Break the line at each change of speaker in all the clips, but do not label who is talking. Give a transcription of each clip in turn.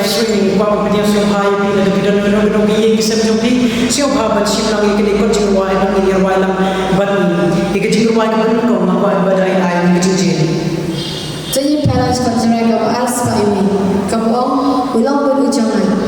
swimming qua một video siêu hay vì là được cái đơn đồng cái xem trong thì siêu phàm vật siêu năng cái này có chịu hoài nó cái hoài làm vật cái chịu hoài nó vẫn còn mà hoài vật ai ai cái chịu gì
jadi parents consider kamu as pak ini kamu ulang berujangan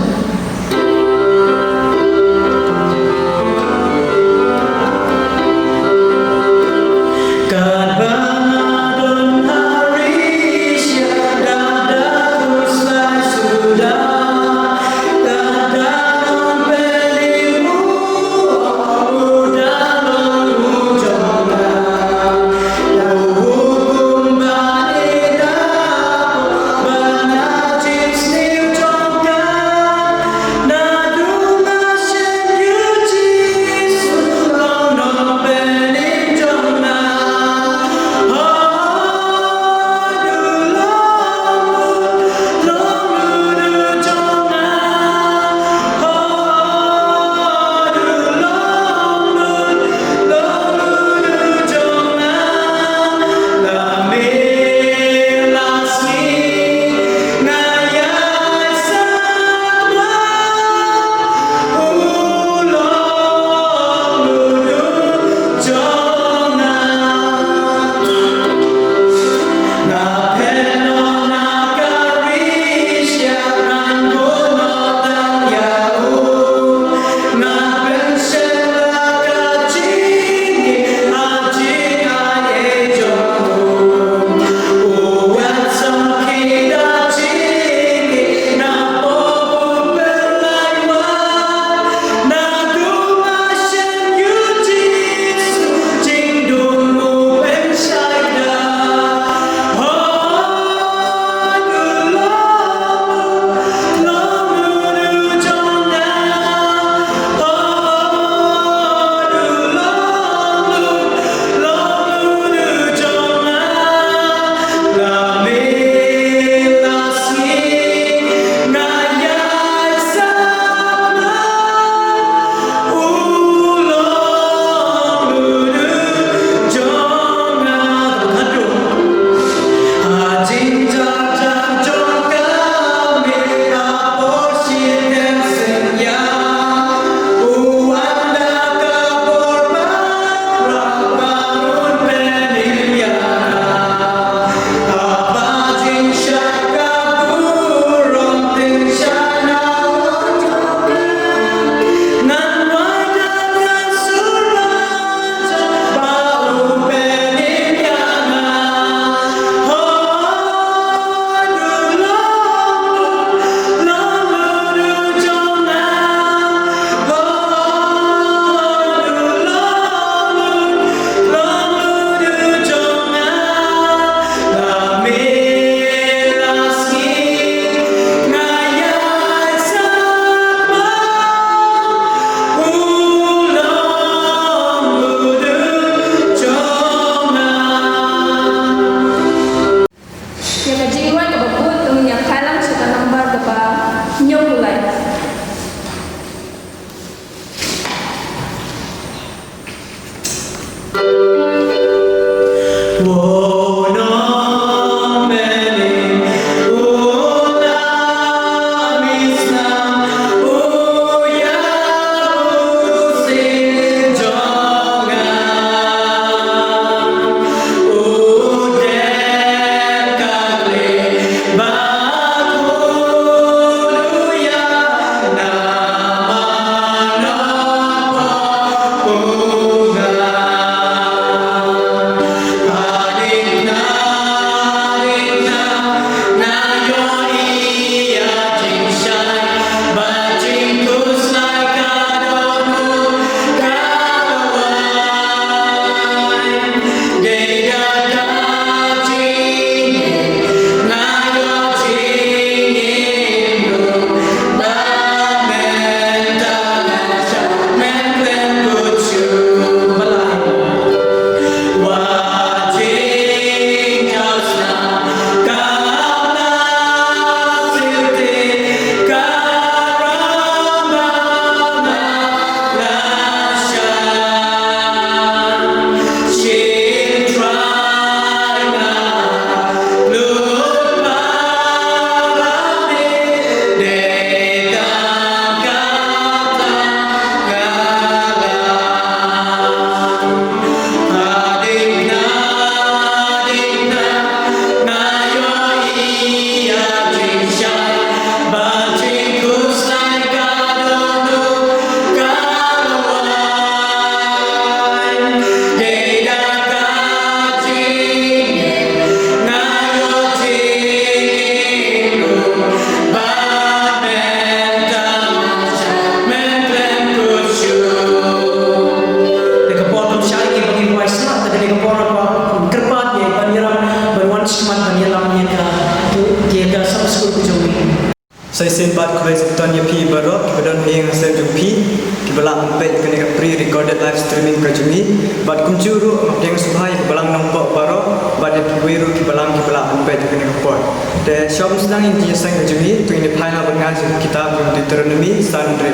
sebat kuai setan ya pi barok kemudian yang saya jumpi di belang page kena pre-recorded live streaming kajungi bat kuncuru yang subhai belang nampak barok bat wiru di belang page kena pot de shop sedang yang sang kajungi tu ini final bengal kitab yang Deuteronomy Sandre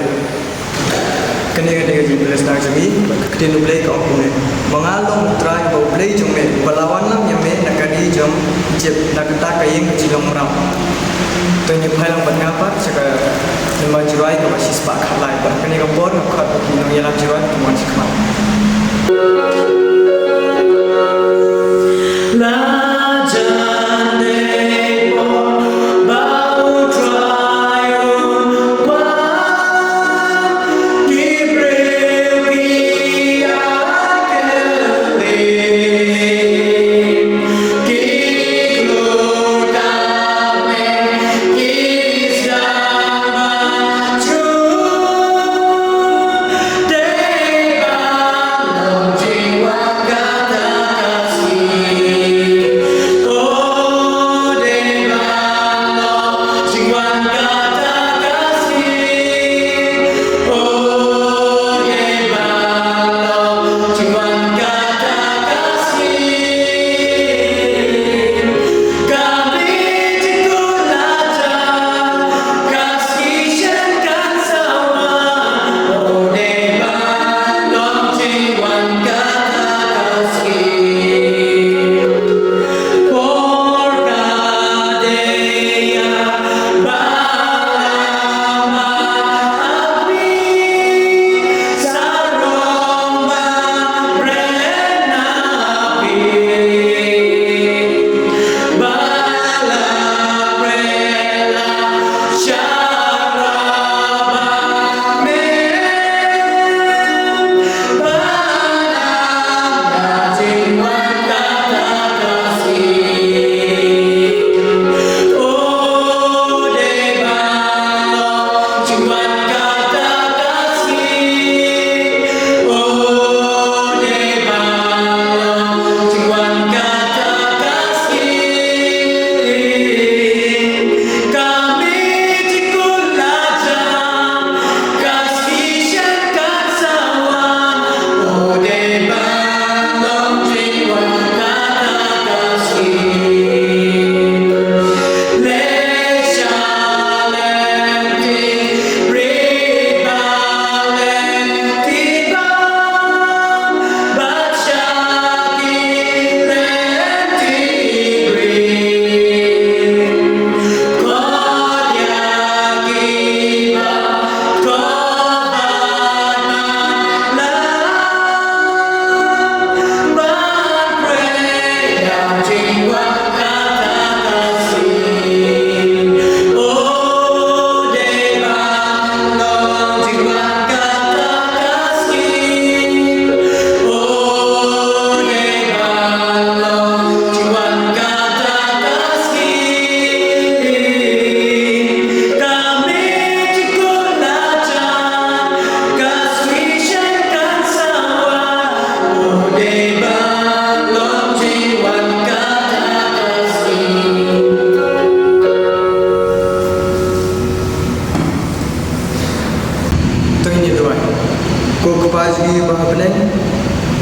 kena jadi sedang kajungi ketin blai kau punya mengalung try bau blai jome balawan lam yame nakadi jom jeb nakata kayeng kecilong ram tu ni phalang bengapat cakap nama jirai ke masih sepak kalai bahkan ni kapor kat nong yalam jirai tu masih kau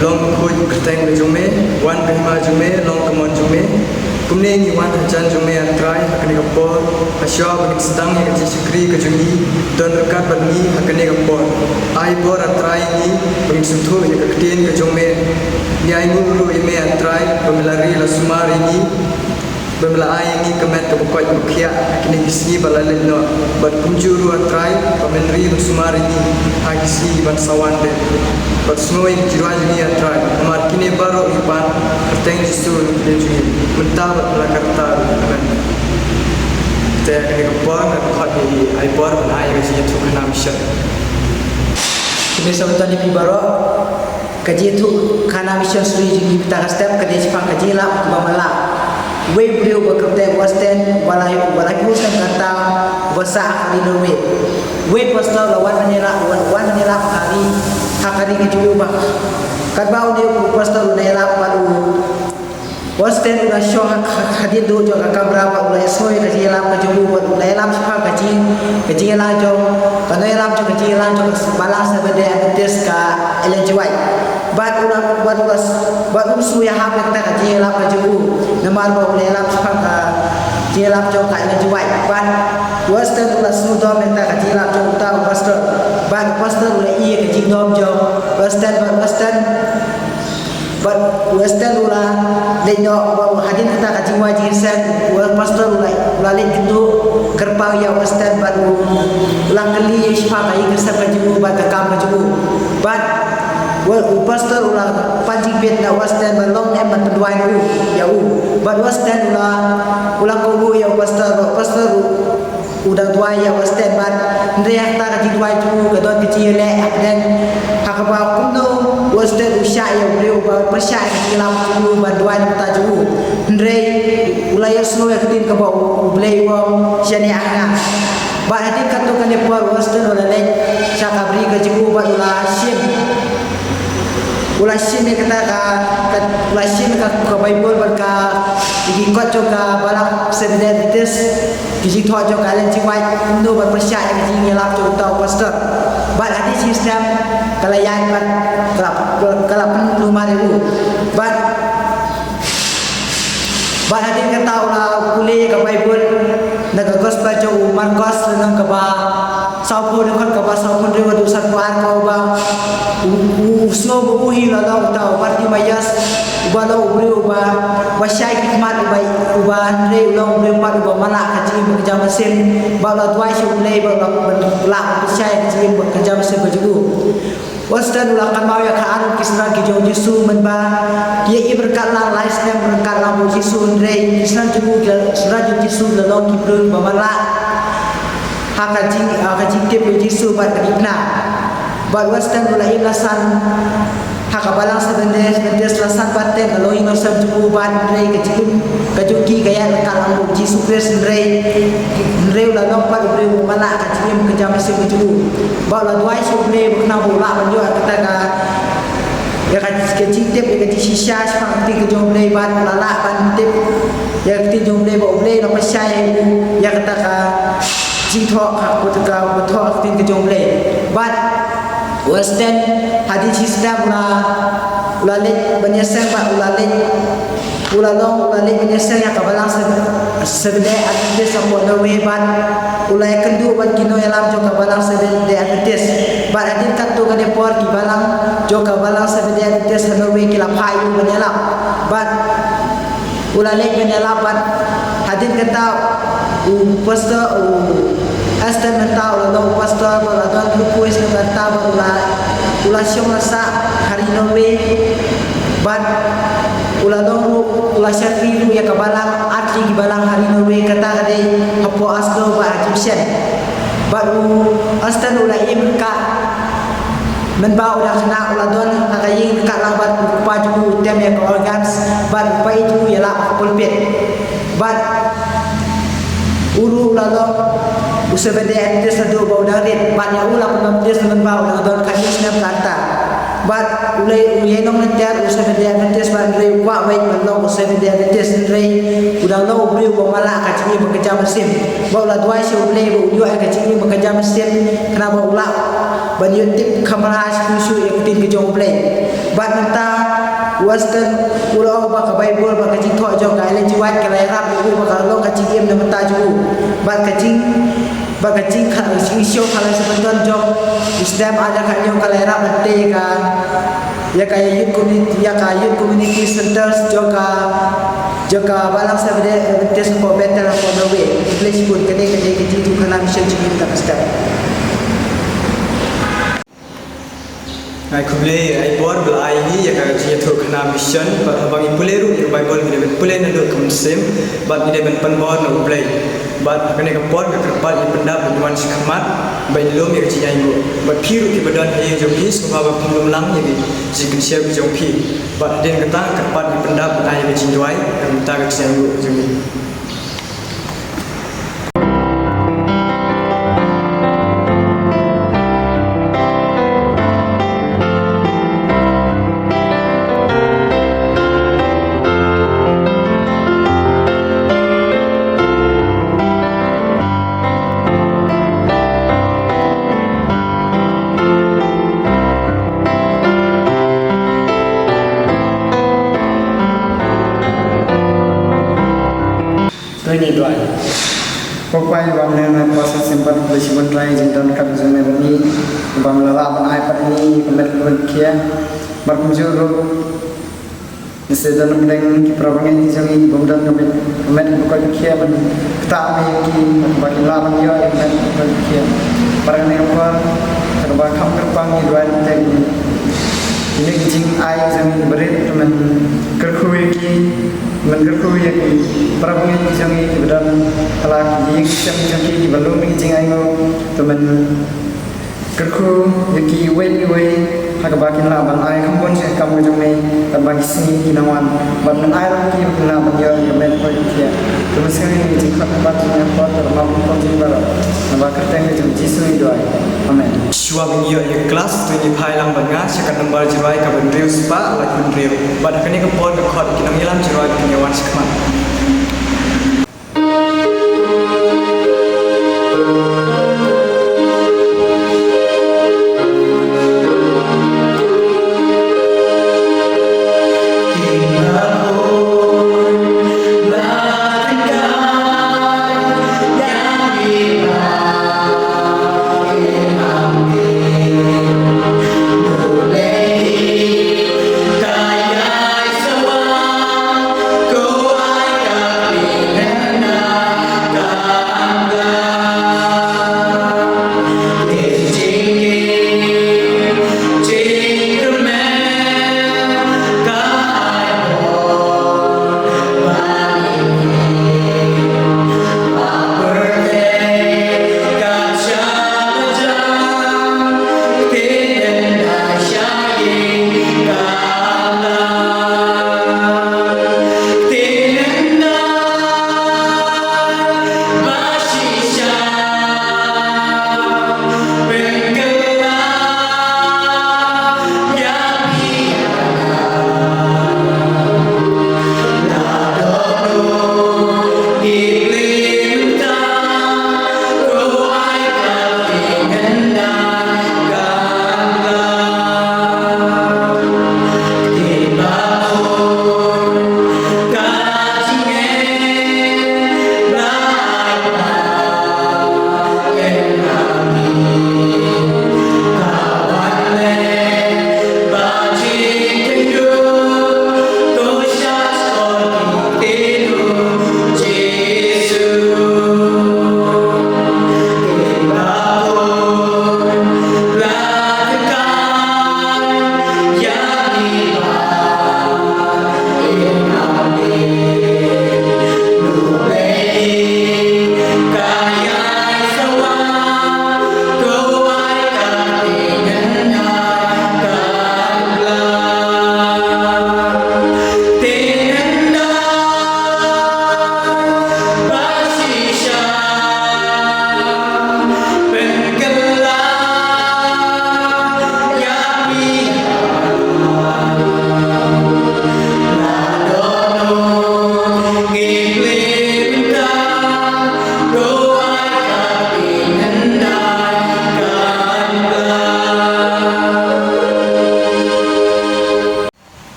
long khoi krteng le jume wan behima jume long kemon jume kumne ni wan hajan jume atrai hakne kapor asya bani sedang ni kaji sikri kajungi don rekat bani hakne kapor ai bor atrai ni bani suthu ni kakten kajume ni ai mulu ime atrai pemilari la sumari ni Bemla ai ni kemet ke pokok mukia kini gisi balalen no bat kunjuru atrai pemilari la sumari ni agisi ban sawan de bat snoi jirwan ni atrai amar kini baro ipan keteng jisu ni jui mentah bat lakarta kan te kini kapor nak khot ni ai bor ban ai gisi tu kana mission
kini sabutan ni baro kaji tu kana mission suri jingi kita step kaji sipang kaji la bamala we beliau bekerja wasten balai pusat kata besar di Norway we pasal lawan menira hari hakari kejuju bah kadbau dia pasal menira palu Wasten ulah show hadir do jo kamera ba ulah soi kaji lam ka jubu ulah lam siapa kaji lam jo kana lam jo kaji lam jo balang sabade ates ka elenjuai bat ulah sui ha ka kaji lam ka jubu namar ba ulah lam siapa ka kaji lam jo ka elenjuai bat Wasten ulah sudah minta kaji lam jo tahu pastor ulah iya kaji dom jo Wasten Western ulah lenyok hadin kata kaji wajib sen pastor ulah lek itu kerpau ya Western baru ulah keli siapa kai kersa kaji bat kam kaji bat pastor ulah panjing bet na Western balong em bat duai ya bat Western ulah kogu ya pastor udah dua ya Western bat ndriak ta kaji duai ju gadon kecil le dan hakaba kuno Western usah ya beliau percaya dalam tubuh bantuan tajuk Andre ulaya semua ketin ke bawah beliau siapa yang bahkan katukan lepas Western oleh siapa beri kejubu ulah sim kata ulah sim ke Bible berka ikut juga balang sebenarnya kisi thua jo kalian ciwai nu berpercaya kisi ngelap jo tau pastor bat hati sistem kalayan bat kelap rumah itu bat hati kata ulah kuliah ke Bible naga gospel jo Markus nang ke ba saupun dekat ke ba saupun dekat dosa kuat kau ba usno buhi la tau parti mayas ubalo ubah wasyai hikmat ubah andre ulang berempat ubah malak kaji bekerja mesin bala tuai syukulai bala belak percaya kaji bekerja mesin berjugu Western ulakan mau ya kaan kisah kijau Yesus menba dia berkatlah lais dan berkatlah bu Yesus andre kisah jugu surah Yesus dalam kibrul bamalak hakaji tip Yesus buat kedipna buat Western ulai lasan hakabalang sebenarnya selasan paten kalau ingin usah cukup bandre kejuki gaya kalau Yesus Kristus andre ulah lompat bre mana kacim kerja masih kejuku bawa duai suble kena bola menjual kata ya kecil tip ya kecil sisa seperti kejomble ban lala ban tip ya kecil jomble boleh lepas saya ya kata jithok aku tegak betul kecil kejomble ban Western hadis sistem ulah lek menyesal pak ulah lek menyesal yang kabalang sebenarnya adres sama nawe ban ulah kendu ban kino elam jo kabalang sebenarnya adres ban adin katu kan depor di balang jo kabalang sebenarnya adres nawe kila payu menyelam ban ulah lek menyelam ban hadin kata pastor Asal mentau lalu pastor lalu grup es mentau ulah syom rasa hari nawe ban ulah syafir ya kabalang arti kabalang hari nawe kata ada apa asdo ba Egyptian baru asal ulah imka menbau udah kena ulah don hakayin dekat lambat paju tem ya organs ban pai itu ialah pulpit ban uru lalu usabende entes ado bau darit banyak ulah penamdes menbau dan don kadis nem kata bat ulai uyenong nter usabende entes bandre wa baik belong usabende entes ndre udah lo beri pemala kacini bekerja mesin bau la dua si ulai bau dio kacini bekerja mesin kenapa ulah banyak tip kamera susu yang tin kejong ulai bat mentah Western ulah ba ka Bible ba kacing tho jo ka le jiwat ka lai rap u ba ka lo kacing em na mata ju ba kacing kha sing show khala sebentar jo Islam ada ka jo ka lai rap te ka ya ka youth community centers jo ka balang sabde tes ko better for the way place pun kene kecing tu kana mission jin ka step
Ai kuble ai bor belai ni ya ka ji thu khana mission bagi puleru ya Bible ni ben pulen ndo konsem bat ni ben panbor no play bat kene ka bor ka kerpat ni pendap duan sikmat bai lom ya ji ai go bat phiru ki badan ye jo bi so ba pulum lang ni ji kin sia bi jo phi bat den ka ta kerpat ni pendap ai ya ji duai ta ka sia go jo ni
sumi doai. Popai bam ne proses simpan bersibun try jintan kat zume bani bam lala ban ai pat ni kemet kia berkunjung Nisa dalam dengan kiprabangan ini jangan kemudian kemet bukan kia men kita ki bagi lawan dia yang kemet kia barang yang apa terbang kam terbang di dua teng ini jing ai jangan berit men kerkui ki men kerkui ki prabangan ini jangan kemudian kalau jing jangan ki belum jing ai ngo teman kerku yaki wei hak bakin la ban ai kam bon se kam jong nei tan bagi sini kinawan ban ai ram ki kina ban yo men ko kia to sekali ni jing khat bat ni ko ter ma ko jing bara na ba ka teng jong jisu ni doi amen
Shua bingyo ye kelas tu ni phai lang banga sekat nomor jirai ka ben riu spa la kun riu bad kani ka pon ka khot kinam yalam jirai kinyawan sikman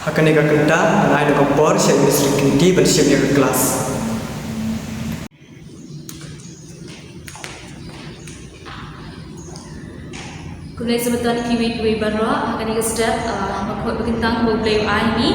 Hakane ka kenta nai da kompor se misri kinti ban siap ke kelas.
Kulai sebentar kiwi barra hakane ka step makot bekentang bo play ai ni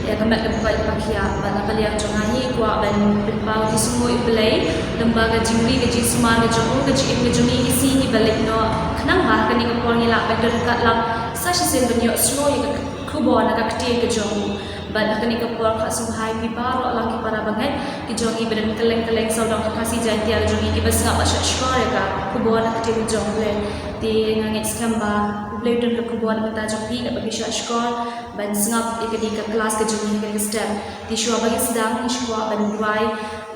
ya kamat dapat pakia bana kalian jongahi kwa ban bau di semua iplay lembaga jingri ke jisma ke jogo ke jing ke jongi isi ni balik no kenang ha hakane ka por ni la ba dekat lam sashi sen banyo slow ya kubo na kakti ke jong ban hakani ka por kha su hai pi paro la ki para bangai ki jongi badan keleng saudang kasih janti al jongi ki bas ngap asha shkore ka kubo na kakti ke jong le ti ngangit skamba play don ka kubo na ta jong pi ka bagi sha shkor ban ngap ikadi ka kelas ke jongi ke step ti shwa bagi sedang ni shwa ban dry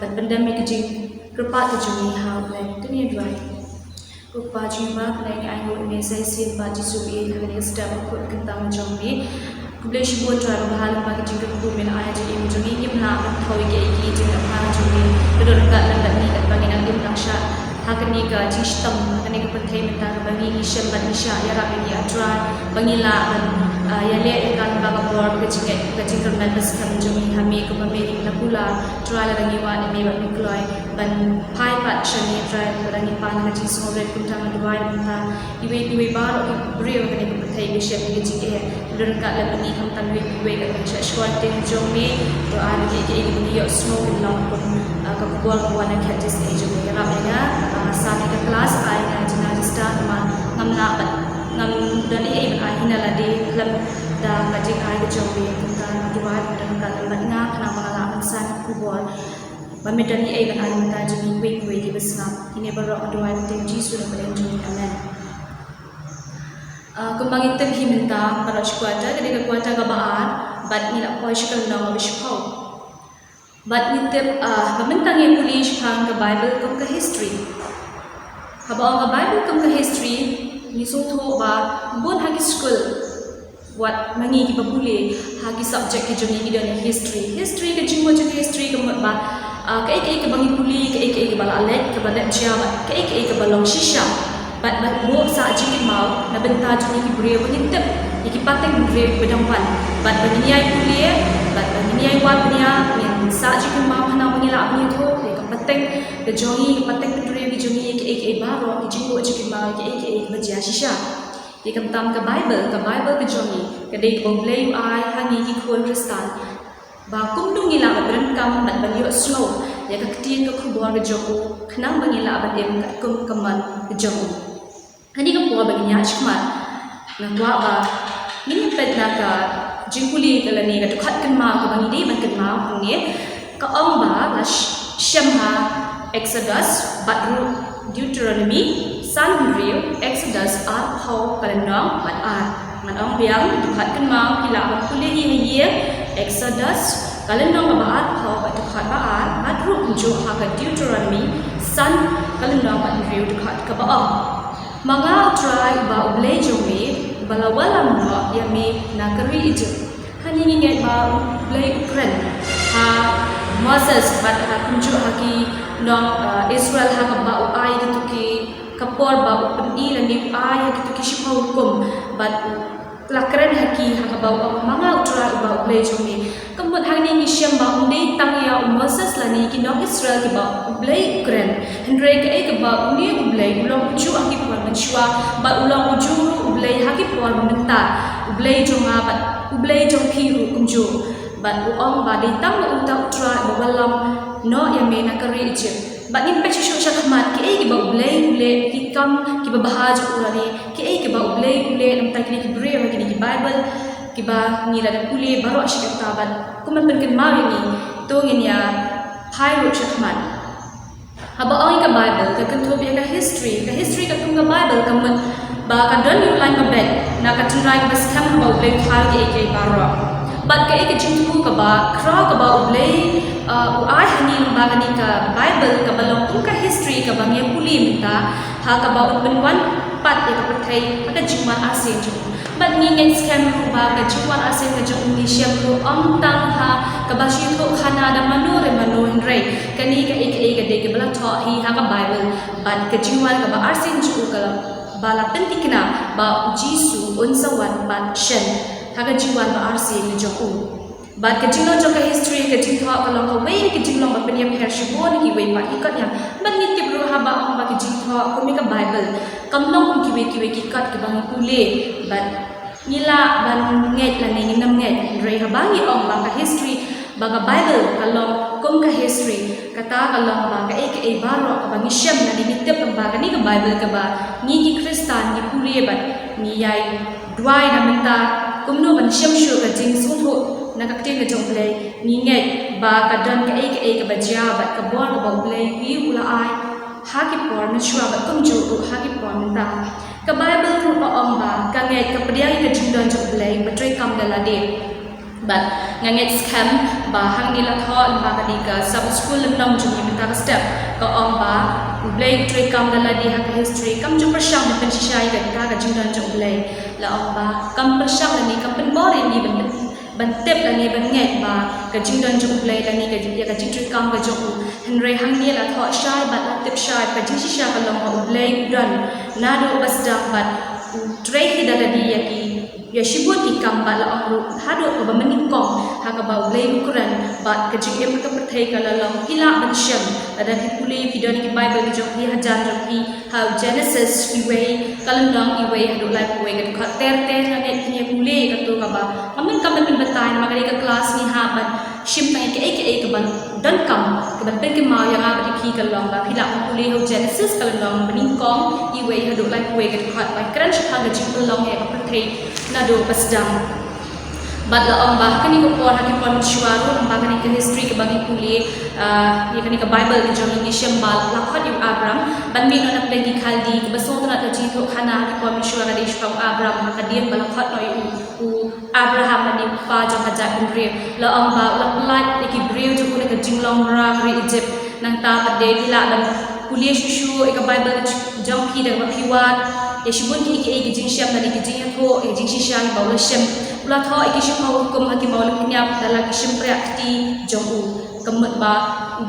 ban benda mi ke jing kerpa ke jongi ha le tu ni dry Rupa jima pelai ayu ini saya sin baca suwi dengan step aku kentang jombi. Kublai shibuat jual bahal bagi jika aku mina ayah jadi jombi ni pernah kau igi igi jika pernah jombi. Kedua dekat lembat ni kat bagi nanti pernah syak hakani ka jishtam hakani ka pathai menta ka bangi ni shem ban nisha ya ra ni atra bangi la ya le kan ba ka bor ka chinge ka chingkar na bas kam jumi hami ka mame na pula tra la rangi wa ni ba ni kloi ban pai pat shani tra rangi pan ka chi so re kunta ma dwai menta iwe bar brio ka ni ka pathai ni shem ni chinge dur ka la ni kam tan we ka cha shwa tin jumi to an ki ni yo smoke long ka buat wana khatis e jumi ra mega sa ni ka class ai na jina sta ma ngam na ngam dani e ai hina la de lam da ka ji ai ka jumi kunta ma dwai dan ka la nga kana ma la sa ku buat Pamitan ni ay kan alam ta jumi we di besna ini baru dwai te ji su na pen jumi amen kembang item himinta para squatter ketika kuata ka baan bat ni la poi shikal na ma bishpau bat ni tep pamintang ye pulish phang ka bible kum ka history haba ka bible kum ka history ni so tho ba bon hagi school wat mangi ki babule hagi subject ki jumi ki dan history ka jingmo je history ka ba ka ek bangi puli ka ek bala alek ka bala jama ka ek balong shisha bat mo sa jiki mau na benta juni ki bure bangi tep ki pateng bure bedampan bat bangi ai puli bat bangi ai wat nia ni sa jiki mau hana bangi la ni tho ka pateng ka jongi ka pateng bure ki juni ki ek baro ki jingmo jiki mau ki ek bajia shisha di kam ka bible ka jongi ka dei ko play ai hangi ki khon kristan ba kum dung ila badran kam bat banyo slow ya ka tien ka khubor ga joku khnang bangila badem ka kum kaman ga joku hani ka po bagnya shkmat na kwa ba ni pet na ka jingkuli ka lani ka tukhat kan ma ka bangi dei ban kan ma nge ka ong ba la shamha exodus batru deuteronomy sanrio exodus ar ho kalandong bat ar man ong biang tukhat kan ma pila ba kuli hi Exodus kalendong baat hau batu khat baat adru jo ha ka Deuteronomy san kalendong bat review dekat ka ba manga try ba uble jomi balawalam no yami nakari ije hani nge ba uble ukren ha Moses bat ha kunju ha ki nong Israel ha ka ba ai gitu ki kapor ba upni lani ai gitu ki shipau kum bat lakran haki hakabau manga utra ba uble jomi kambut hani ni syam ba unde tangya Moses lani ki no Israel ki ba uble ukren hendre ke ba unde uble ulang uju aki puan menshwa ba ulang uju uble haki puan menta uble jonga ba uble jong khiru kumju ba uong ba de tang uta utra ba balam no yame na kari ije ba nim pe shu shakmat ki ba uble ki kam ki ba bahaj urani ki ba uble lam ta ki bre wa ki bible ki ba ni la puli baro ashik taban kuma penken mawi ni to nginya phai ro shakmat haba oi ka bible ka kan thob ka history ka kum ka bible ka mun ba ka don you like a bed na ka trai ka skam ba uble khal ki baro bat ka ek jingtu ka ba kra ka ba uble ai hani ba ka ni ka bible ka balong kum ka history ka bang ye puli minta ha ka ba un wan pat ya ka pathai ka jingman asin ju bat ni ngen scam ba ka jingman asin ka jong ni syam ru om tang ha ka ba shi tho khana da mano hre ka ni ka ek de ka bala tho hi ha ka bible bat ka jingman ka ba asin ju ka ba la pentikna ba jisu un sawan ba shen haga jiwan ba arsi ni joku bat ke jinglo joka history ke jingtho ka long ka wei ke jinglong ba peniam her shibon ki wei pa ikat ya ban ni tibru ha ba ong ba ke jingtho ko mi ka bible kamlong ki wei ki kat ke bang pule bat nila ban nget la ni nam nget re ha ba ni ong ba ka history ba ka bible ka long kom ka history kata ka long ba ka ek ba ro ka ba ni shem na ni tip ba ka ni ka bible ka ba ni ki kristan ni pule bat ni yai dwai na menta kumno ban syam shu ka jing su tho na ka tin ka jong play ni ngai ba ka dan ka ek ba ja ba ka bon ka ba play wi ula ai ha ki por na shwa ba kum ju ha ki por menta ka bible ru pa om ba ka ngai ka pdia ka jing dan jong play ba tre kam da la de but nganget scam ba hang ni la tho ba ka ni ka sub school lam nam ju ni menta ka step ka om ba blake trick kam da la di ha history kam ju prasham ni pen shai ka ka jing dan jong play la om ba kam prasham ni kam pen bore ni ben ban tep la ni ban ngai ba ka jing don jong play la ni ka ya ka jing tri kam ka jong henry hang ni la tho shai ba la tep shai ka jing shi sha ka long ha play don na do bas da bat tray hi da la di ya ki ya shibut ki kam ba la amru hado ko ba maning kong ha ka ba play ukuran ba ka jing em ka perthai ka la long hila ban shem ada hi puli video ni ki bible ki jong hi hajan jong hi how genesis ki way kalam dong ki way hado lai way ka kha ter ter na ne ni puli ka to ka ba mamin kam min batai ma ka ka class ni ha ban shim ta ke ka ban don kam ka ban pe ki ma ya ga ba ki ka long ba hila puli how genesis kalam dong maning kong ki way hado lai way ka kha ba kran shi ha ga jing long ya ka perthai na do pasdam bat la om bah kani ko por haki pon shwaru ba kani ke history ke bagi puli ye kani ke bible ke jong ni shambal la khat yu abram ban mi no na plegi khaldi ke baso na ta ji to khana haki pon shwara de shpam abram ka diem ba la khat no u abraham ni pa jong ka ja bre la om ba la light de ki bre jo ko ke jinglong ra ri egypt nang ta pa de la dan puli shu e ka bible jong ki de ba piwat ye shibun ki ke jing sham na ki jing tho e jing shi sha ba la shem pula tho e ki shim ha hukum haki maul knyap dala ki shim prakti jongu kemet ba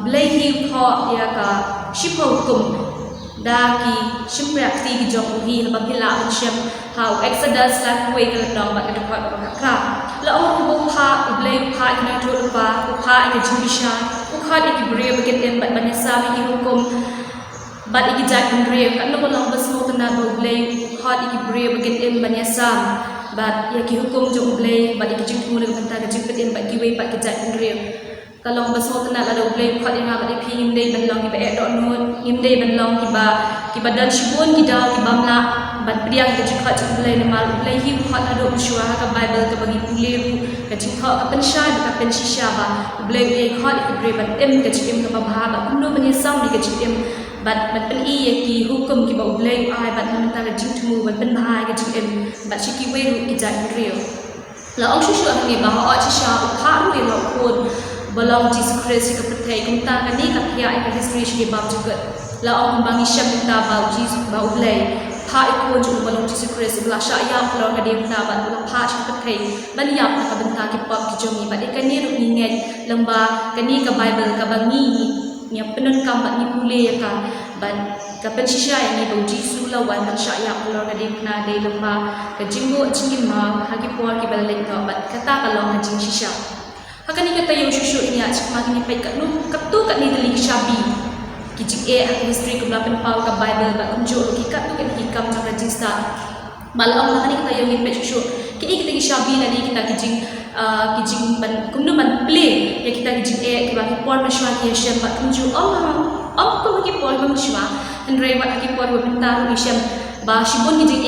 blai hi tho ya ka shim ha hukum da ki shim prakti ki jongu hi ba phila an shem how exodus la kuai ka dong ba ka ba ka la om bu pha blai pha ki na tho ba pha ki jing sha ku kha ki bre ba ke tem ba ne sa mi hukum bat iki jat bre kan no long bas mo tana bo blai kha ki bre ba ke tem ba ne sa bat ya ki hukum jong blai bat ki jing mu le kan ta ka jing petem bat ki wei bat ki jat bre kalong bas mo tana la do blai kha ya ba phi im dei ban long ki ba do no im dei ban long ki ba dan shibun ki da ki bamla bat priang ki jing kha jing blai na mal blai hi kha na do shwa ka bible ka bagi pule ru ka jing kha ka pen sha ka pen shisha ba blai ye kha ki bre bat em ka jing ka ba bha ba no ban ye sam ni ka jing em bat pen i ye ki hukum ki ba blai ai bat na ta ka jing thu bat pen bha ka jing em bat shi ki wei ru ki jat bre la ong shu shu ni ba ha chi sha kha ru ye lo khon balong Jesus Christ ka perthai kum ta ka ni ka phia ai ka history shi ba ju ka la ong bangi sham ta ba Jesus ba blai pha ikon ju balong Jesus Christ la sha ya lo ka dem ta ba la pha shi perthai ban ya ka ban ta ki pop ki jomi ba de ka ni ru ni ngai lamba ka ni ka bible ka bangi ni penun kam ba ni pule ka ban ka pen shisha ni ba Jesus la wan ban sha ya lo ka dem na de lamba ka jingo chingin ma ha ki por ki bal lek ba ka ta ka long ka jing shisha hakani kata yung shushu ini acik makin ni pai kat nu kaptu kat ni deli shabi kijik history ke belapan pau ke bible ba kunjuk ki kat tu kat hikam jang register malam hakani kata yung ni pai shushu ki kita ki shabi la ni kita kijing ban kumnu ban play ya kita kijik ki ba ki por mashwa ki shem ba kunjuk om ko ki por mashwa henry ba ki por ba pintar ni shem ba shibun kijik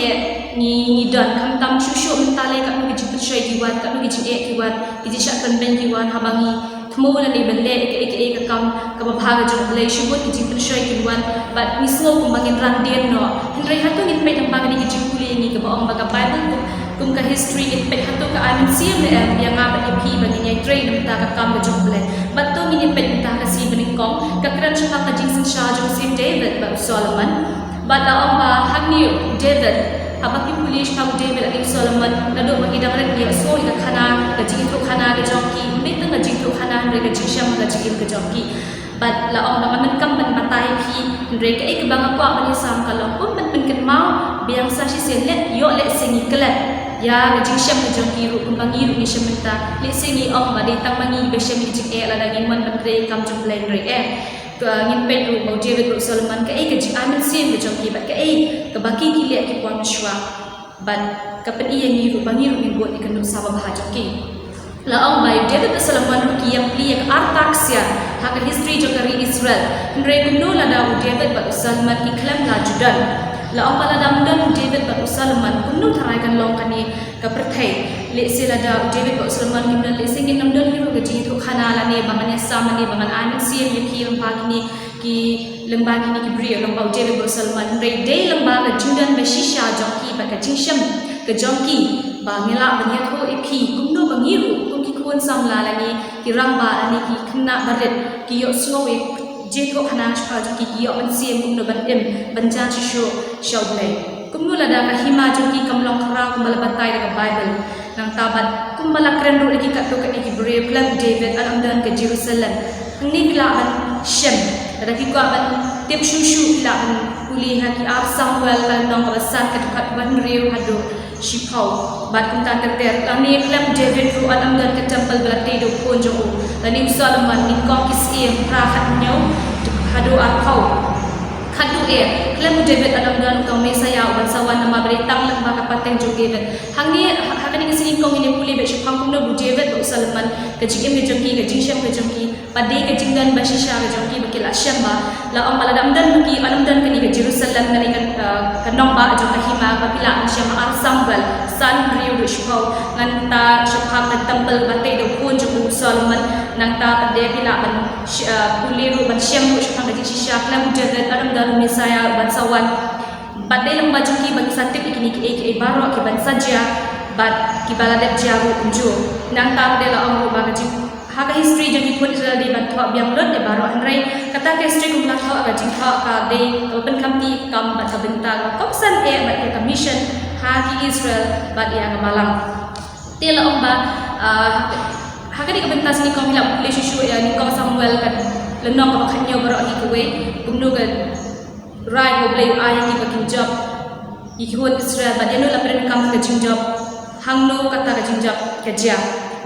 ni dan kam tam shushu mentale kat nu kijik percaya kiwat kat nu kijik kiwat kijik syak kan ben kiwan habangi thmo la ni belle ek ka kam ka ba bhaga jong le shibut kijik percaya kiwan bat ni slow kum bangin ran den no henry hatu ni pe tam bangani kijik kuli ni ka ba ong ba ka bible kum ka history it pe hatu ka amin sim le yang nga ba ni phi bangin yai train ta ka kam ba jong le bat to ni pe ta ka si bani kong ka kran sha ka jing sha jong si david ba solomon bat la ong ba hagni david abaki pulish pang David akim Solomon nado magidang red niya so ina khana ka jingto khana ka jongki mit nga jingto khana re ka jisham ka jingil ka jongki bat la ong naman kam ban patay phi re ka ik bang ko apani sam ka long pun ban kan mau biang sa si sen let yo let singi klet ya ka jisham ka jongki ru kum bangi ru ni shementa le singi ong ba de tang mangi be shem ni jing la dagi man ban re kam jong plan re ngin pet ru mau David ru Solomon ka ka jing amin sim ka jongki bat ka baki ki le ki pon shwa bat ka pen iya ni ru bangi ru ni buat ikan nu sabab ha jongki la ong bai David ru Solomon ru ki yang pli yang Artaxia ha ka history jokari Israel re gunu la da David bat Solomon ki klam la Judan la ong bala dam dan David bat Solomon gunu tharai kan long kan ni ka perthai le se la da David bat Solomon ki dan le se ngin nam dan hiru ka ji thu khana la ne bangan sama ne bangan amin sia ye ki lemba ni ki lemba ni ki brio lemba David bat Solomon re dei lemba ka Judan ba shisha jongki ba ka jingsham ka jongki ba ngela ba ni tho iphi kumno ba ngiru kum ki khon sam la la ni ki ramba la ni ki khna baret ki yo snow je ko khana shpa ki yo ban sim kumno ban em ban ja chi sho shau blai kumnula da kahima joki kamlong khara kumbala batai da Bible nang tabat kumbala kren ro lagi kat to kat Hebrew plan David alamdan ke Jerusalem ni bila ban Shem da ki ko ban tip shushu bila ban uli ha ki Samuel kan nong basan kat ban riu hado Shipau bat kunta terter ani klam David ru alamdan ke temple belati do ponjo lani Solomon ni ko kis pra khat nyau hado arkau khadu klam David alamdan to mesaya bansawan nama beritang lang baka pateng jo David hangi hakani ngising kong ini puli be Shipau kumno bu David bu Solomon ke jigim ke jongki ke jingsham ke jongki padi ke jingdan bashisha ke jongki bakil asyamba la om alamdan ki alamdan ke ni ke Jerusalem nani kan nomba jo kahima babila asyamba Samuel san riu do Shipau ngan ta Shipau ke temple batai do ponjo bu Solomon nang ta pade bila ban puli ru ban syam bu Shipau ke jisha klam David alamdan Mesaya bansawan badai lembah jongki bagi satip ikini ke baro ke ban saja bat ki baladep jaru unju nang ta de la om ba ji haka history jong ikut Israel di ban thok biang lot de baro anrai kata ke history kum la thok ga jing thok ka de open kamti kam bat bentar kom san bat ke commission haki Israel bat ya malang te la om ba haka di kebentas ni kom hilap boleh susu ya ni kom Samuel kan lenong ka khanyo baro ni kuwe kumnu ga rai go blame ayah ki bakin job ikut Israel bat ya no la pren kam ka jing job hangno kata ka jing job kerja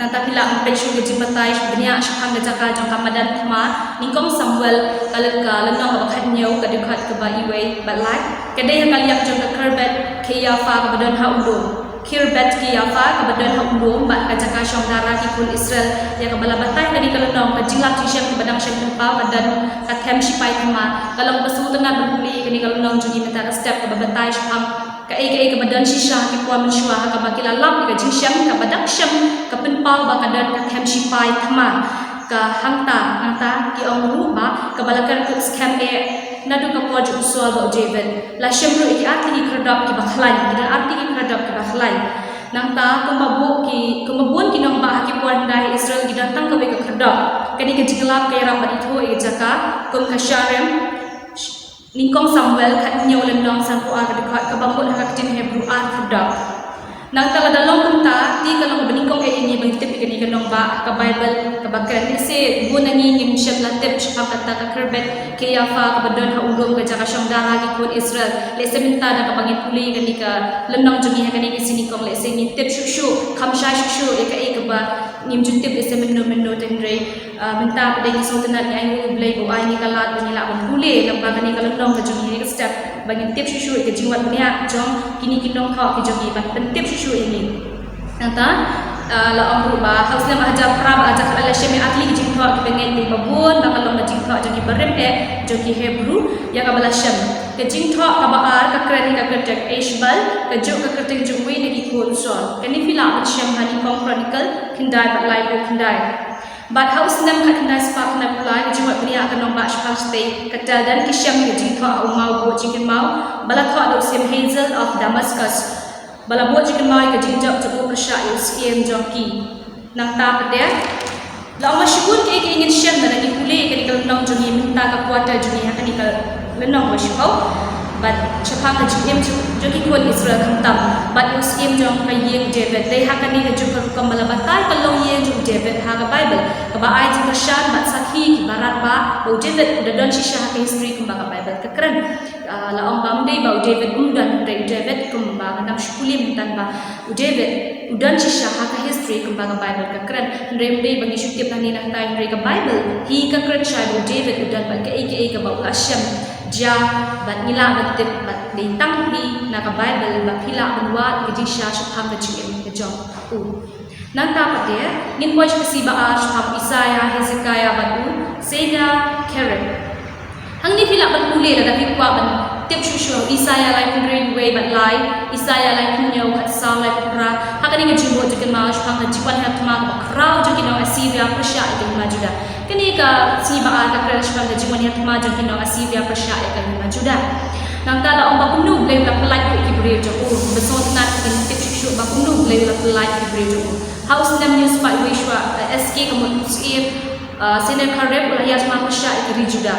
nang tapi la ampe shu ke jimpatai dunia syahang jaka jong kamadan khma ningkong Samuel kalaka lenong ba khanyo ka dikhat ka ba iwe ba lai ka dei ka liak jong ka kerbet ke yafa ka badon ha undo kirbet ke yafa ka badon ha undo ba ka jaka syong dara ki kun Israel ya ka bala batai ka di ka lenong ka jinglat syam ka badang syam pa badan ka them sipai khma kalong pasu tenan buli ka ni ka lenong juni meta step ka batai syam ka ke badan shisha ki puan mensyua ka bakila lam ka jingsyam ka badak syam ka penpau ba kadan ka them sipai khma ka hangta ki ong ruba ka balakan ku scam nadu ka poj usul ba David la syamru ki atli kredap ki bakhlai dan arti ki kredap ki bakhlai nang ta kemabun ki nong ba ki puan dai Israel ki datang ka be ka kredap kani ka jinglap ka ram ba itu jaka kum ka sharem ningkong Samuel kat nyolen nong sang puan ka dekat ka bambut hak jin Hebrew kredap nang tala dalong kunta ti kalong beningkong ini bangtip ikani kanong ba ka Bible ka bakran ni se bunangi ngim syam latip syam kata ka kerbet ke yafa ka badon ha undom ka jaka syong dara ki kun Israel le se minta da ka bangit puli kani ka lenong jumi ha kani sini kong le se ngitip shushu khamsha shushu e ka ba ngim juntip le se menno tenre minta pada ngi sotena ni ayu blai bo ai ni kalat ni la bon puli lam ba kani ka lenong ka jumi ka step bangit tip shushu ke jingwat nia jong kini kinong kha ki jumi ban tip shushu ini nata la amru ba hausna mahajab prab ajak ala syami atli jing thok pengen di babun bakal lo jing thok jadi barem joki Hebrew ya ka bala syam ke jing thok ka baar ka krani ka kertek Ishbal ke juk ka kertek jumwi ni ko usol kani fila syam hani kom chronicle kindai bat lai ko kindai bat hausna khandai spak na pulai jiwa pria ka nomba shpal stay katal dan kisyam ke jing thok umau bo jing mau bala thok do sim Hazel of Damascus bala buat jika mai ke jinjak cukup persya UCM joki nang ta pada la ma syukun ke ingin syam pada di kule ke di kalong juni minta ka kuata juni akan di lenong wa syukau bat chapa ka UCM joki kuat Israel khantam bat UCM jong ka yeng David dei akan di juga kembala batai kalong yeng jong David ha ka Bible ka ba ai jika syan bat sakhi ki barat ba bo David udah don shisha ka history kembaka Bible ka keren la om bamdei ba David undan David kembang nam syukulim tan ba David udan shisha haka history kembang Bible ka keren remdei bagi syukip tani nak tai ka Bible hi ka keren syai David udan ba ka ka ba ulasam ja bat nila bat bat dei tang hi na ka Bible ba phila banwa ka jisha syukham ka jim ka jong nanta pade ngin poj ka siba ar syukham Isaiah Hezekiah batu Seda Kerem hang ni fila ban puli la dapat kwa ban tip shushu Isaiah lai pun way ban lai Isaiah lai pun nyau kat saw lai pra hak ni ngejimbo jekan mau hang jiwan hat ma ba krau jekin no Assyria Persia itu majuda kini ka si ba ka kra shpang jiwan hat ma jekin no Assyria Persia itu majuda nang tala om ba punu blame la pelai ku Hebrew jo besot nat kan tip shushu ba punu blame la pelai Hebrew jo house nam news pa wishwa SK kamu sip sene karep la ya ma Persia itu rijuda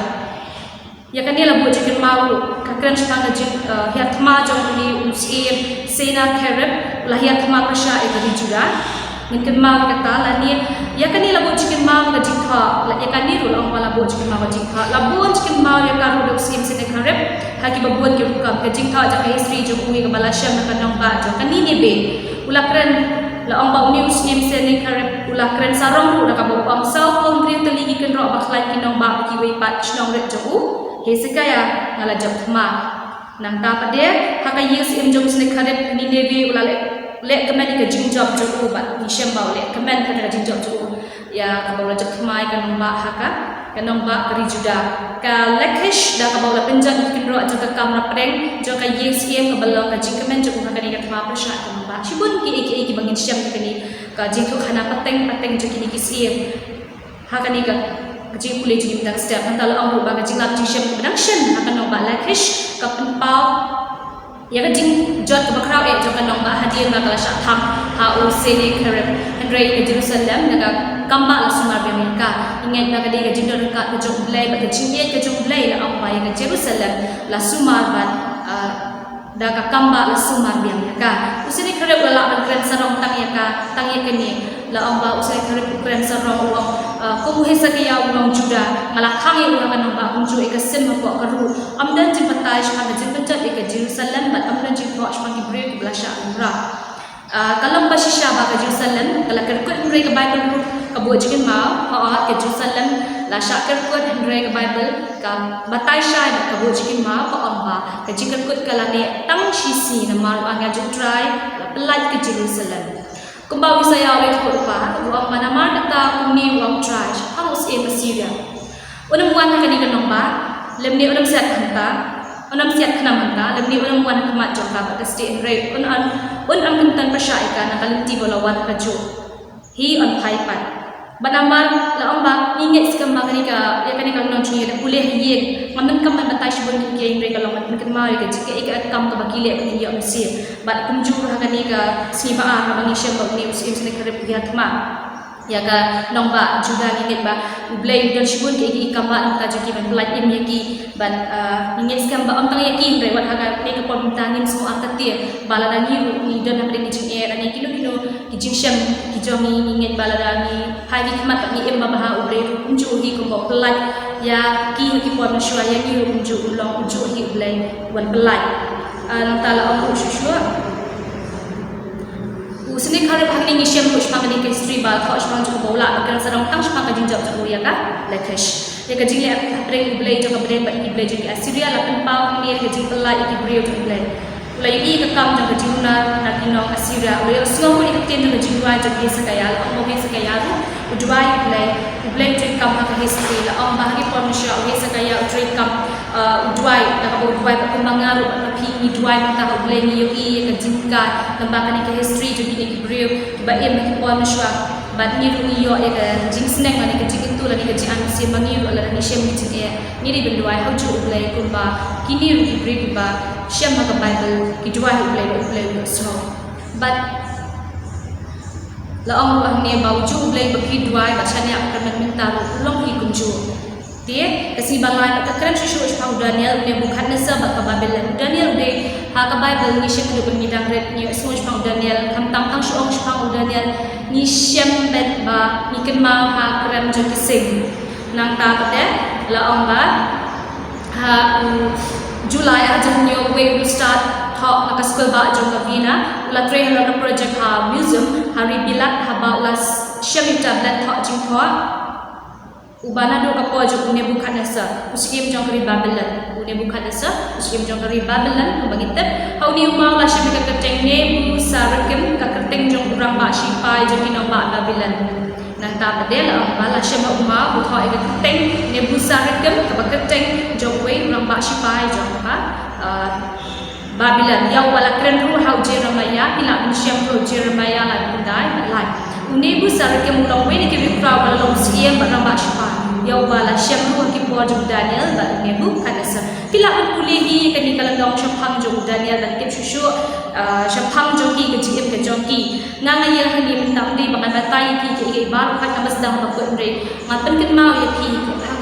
ya kan dia lah buat jekin mau kakran sepang jik hiat ma jong ni Muslim Sena Karib lahir kemak Rasha itu juga mungkin mau kata lah ni ya kan ni labu cikin mau ke jika ya kan ni rulang labu cikin mau ke jika labu cikin mau ya kan rulang Muslim Sena Karib haki babuan ke rukam ke jika jaka history jomui ke Malaysia makan nombak jaka ni be ulakran la ong ni Muslim Sena Karib ulakran sarong ru dak bawa amsal kong green teligi kan ro baklan kinong ba ki we pat chnong ret joku Hesekaya ngalajak ma nang ta pade haka yes im jom sne kharet ni nevi ulale le kemen ke jingjab jo bat ni shamba le kemen ka jingjab jo ya ka bawa jak mai kan ba haka kan ba kari juda ka lekish da ka bawa penjat kin ro jo ka kamra preng jo ka yes em ka balo ka jing kemen jo ka ni ka ma prasha kan ba shibun ki bangin sham ka ni ka jing ko khana pateng jo ki ni ki siem haka ni ka kecil kulit jadi benda setiap antara orang berubah kecil lap jisem production akan nombak lakish kapan pau ya kecil jod kebakrau jangan nombak hadiah bakal syatam hau Sena Karib Henry ke Jerusalem naga kambak lah sumar Amerika ingat naga dia kecil dekat ke jom belai kecil dia ke jom belai lah apa yang ke Jerusalem lah sumar ban daga kambak lah sumar Amerika Sena Karib lah keren sarong tang ya kini la amba usai karib keren sarong uang ko hesa ke ya uang juda malakang ya uang kan ba unju eka sen mapo karu amdan jin patai shana jin pencat eka Jerusalem bat amdan jin ko shman ki break belasha umra kalam bashisha ba ke Jerusalem kala kerkut mereka Bible ru ka buat jin ma ha ke Jerusalem la sha kerkut mereka Bible ka batai sha ka buat jin ma ko amba ka jin kerkut kala ne tang shisi na maru anga jutrai pelaj ke Jerusalem Kembali saya oleh Tuhan, uang mana mana kata kuni uang trash, harus Syria. Unam buan akan dikenamba, lemni unam siat hanta, unam siat kenam hanta, lemni unam buan kemat jangka pada state rate, unam kentan persyaikan akan lenti bolawan kaju. Hi on paipan. Banamar la amba ingat sekembang kanika ya kanika non cungi ada boleh yen mandan kam batai shibun ki mereka long man kenma ya jika ikat kam ka bakile ka ya mesir bat kumjur ha kanika siba ka bangi shamba ni muslim Sena Karib ya tma ya ka nomba juga ingat ba blay dan shibun ki ikamba ta jadi ban belaj im yaki ban ingat sekembang am tang yaki rewat ha ka ni ka pon tangin semua angkat balada ni ni dan apa ni jing era ni kilo ki jing sham ki jomi ingat balada ni hai kemat ni em baha ubre unju hi ko pelaj ya ki pon shwa ya ni unju long unju hi ulai wan pelaj tala om shwa Sena Karib hari ni ngisem ko shpa ni history ba kho shpa jo bola akan sarong tang shpa ka jingjab jo ya ka lakish ya ka jingle apreng ulai jo ka breng ba ulai jo Syria la pau ni ka jing pelaj ki breu jo ulai ulai ni ka kam jo ka jingna na kinong Syria ulai so ko ni ten jo jingwa jo ke sakaya om ke sakaya Dubai ulai trade kam ha history la om bahagi pon sha ulai sakaya trade kam Dubai na ka Dubai pa mangaru na pi ni Dubai mata ulai ni yo i ka jingka lembaga ni ka history jo ni ki breu ba em ki pon sha ba ni ru yo e ka jing snack ni ka jing tu la ni ka jing an se mangi ru la ni shem ni jing ni ri ben Dubai ha ju ulai ko ba kini ru ki breu ba shem ka Bible ki Dubai ulai so but la ong wang ne bau ju blai baki duai ba chania akan minta long hi kumju tie kasi balai ka kran shu pau Daniel ne bukan nesa ba ka Babylon Daniel de ha ka Bible ni shem du pengidang red ni so pau Daniel kam tam tang shu pau Daniel ni shem bet ba ni ken ma ha kran ju kising nang ta pade la ong ba ha July aja nyo we will start talk nak sekolah ba jong ka vina la train la project ha museum hari bilat ha ba la shamita blat talk jing ko ubana do ka po jong ne bukan nasa muslim jong kari Babylon ne bukan nasa muslim jong kari Babylon ko bangitep how ni ma la shamita ka teng ne bu sarakem ka kerteng jong urang ba shipai jong kinong ba Babylon nang ta padel bala shema umma bu tho ega teng ne bu sarakem ka kerteng jong we urang ba shipai jong ba Babylon yang wala keren ru hau Jeremiah ila mensyam ru Jeremiah la bundai lai unebu sarake mulong we ni ke pra wala long siem ba ramba shpa yang wala syam ru ki po ju Daniel ba unebu kanasa pila un kulihi kani kalandong shaphang ju Daniel dan ke shushu shaphang ju ki ke jiem ke jongki nganga yang hani mintam di ba batai ki ke ba ka kamas dang ba ko re ngaten ket mau ya ki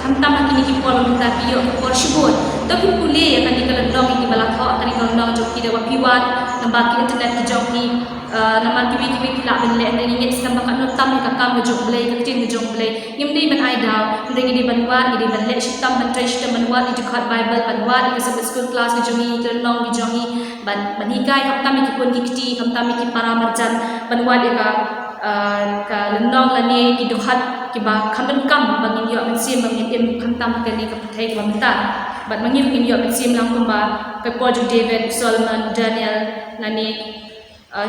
kham tam ki ni ki po minta ki yo ko shibot tapi kuliah yang kani kalandong ki bala tho kani kalandong ju ki de wa piwat nambah internet ke joki nama kiwi la ben le ndeng ngit sam ka no tam ka kam jong blai ka tin jong blai ngim ni ban ai daw ndeng ni ban wa ni ban le shitam ban tre shitam ban wa ni dikhat bible ban wa ni ka school class ke jongi ke long ni jongi ban ni kai kam tam ki pon dikti kam tam ki paramarjan ban wa ka lenong lani ki dikhat ki ba kam bangin yo ban sim bangin em kam tam ka ni ka thai ka mta ban mangin kin yo ban sim lang kumba ka ko David Solomon Daniel lani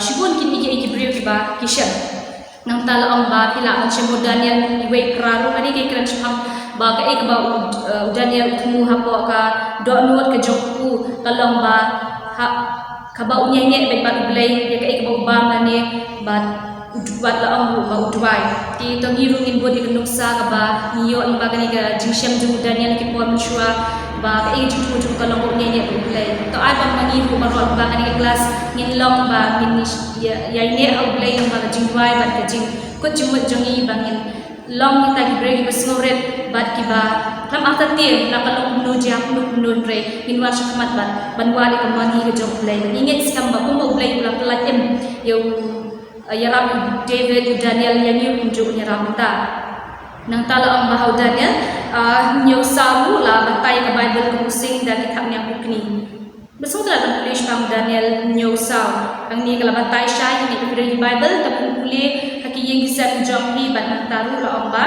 shibun kini ki brio ki ba kisha nang tala ang ba pila ang shimo Daniel iwe kraro ani kay kran sham ba ka ek ba Daniel tumu hapo ka do nuot ka jokku kalong ba ha ka ba unya ne be ba blay ya ka ek ba ubam ani ba udwat la ang ba udwai ti to ngirungin bodi ka nuksa ka ba niyo ang ba kani ka jingshem ju Daniel ki pon shua ba ka ek ju kalong unya ne be blay to ay ba mangiru ba ro ba kani kelas ngin long ba ngin ya ne au blay ba ka jingwai ba ka jing ko jumut jongi ba ngin long ni ta ki break ba snoret ba ki ba lam after tie na kalong no jam no re in wa shakmat ba banwali ka mani ka jong blay ingit skam ba ko blay la plat em yo yaram David Daniel yang yu unjuk yaram ta nang tala ang bahaw Daniel nyaw samu la batay ka Bible kusing dan kitab yang bukni besok telah tulis pang Daniel nyaw saw ang ni kala batay siya yung ikipirang Bible tapong uli hakiyeng kisap jong hi bat nang taru la ang ba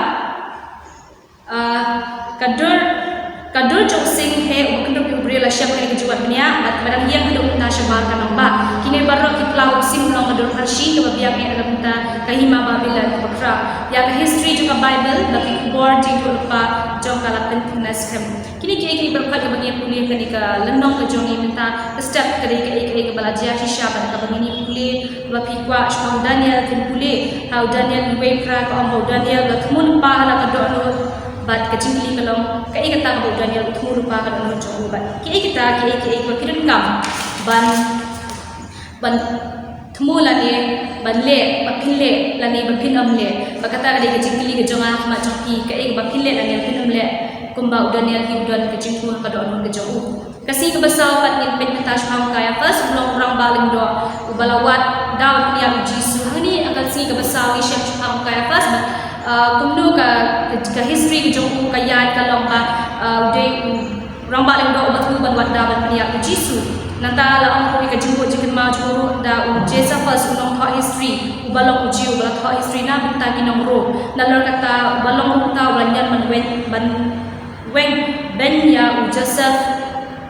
Kadur jong sing he ukenduk ubri la syam kini kejuat bnia bat barang yang hidup ta syabal kanang ba kini barok kitlau sing long kadur harshi ke babiak ni alam ta kahima babila bakra ya ka history juga Bible bagi board di lupa jong kala pentingnas kem kini ki berkat ke bagi kuliah kani ka lenong ke jongi minta step kari ke balajar shisha bat ka bagi kuliah bagi kwa shpang Daniel kin kuliah how Daniel we kra ka om Daniel la kemun pa hala ka do bat kecil kalau kai kata ko Daniel utmu rupa ka no jogo bat ki kita ki kirin kam ban thmula ne ban le bapin le lani bapin amle bakata ka kecil ke jonga ma joki kai bapin le lani bapin amle kumba Daniel ki don kecil tu ka do no jogo kasi ka basaw pat ni pet tash pam kaya first blong rang baling do ubalawat daw ni Jesus hani akan si ka basaw isem pam kaya first kumno ka history ke jong kaya ka long ka de ramba lang do batu ban wada ban dia ke jisu nanta la ang ko ka jinggo jikin ma juro da jesa first unong tha history ubalong uji ubala tha history na binta kinong ro nalor kata ubalong ta ulanyan man wen ben ya joseph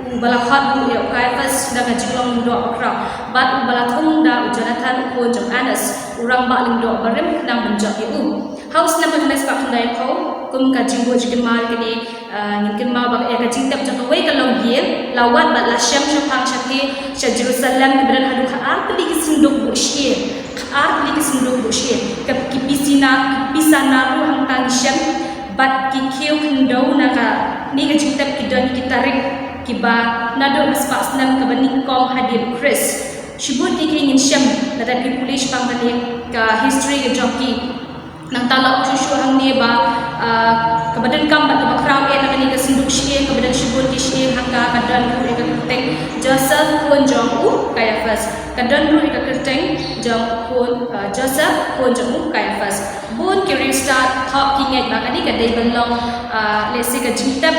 ubala khat ya kai first da ka jinglong do akra bat ubala thung da Jonathan ko jong Anas urang ba ling do barem nang benjak yu house na pagnas pa kundai ko kum ka jinggo jikin mal kini ngin ma ba ka jingtap jang wei ka long ye lawat ba la sham shapang shaki sha Jerusalem ke beran hadu ka ar peli kisinduk bu shie ar peli kisinduk bu shie ka kipisina ru hang tang sham bat ki khiu khndau na ka ni ka jingtap ki don ki tarik ki ba nado aspas nam ka baning kong hadir Chris shibut ki ngin sham na da pi pulish pang ka history ke joki nang tala usushu hang ni ba kebadan kam ba bakram e na ni ka sinduk shie kebadan shibun ki shie hang ka kadan ru ka kerteng Joseph pun jong Caiaphas kadan ru ka kerteng jong pun Joseph pun jong Caiaphas bun ki restart thop ki ngai ba kani ka dei banlong lesi ka jintap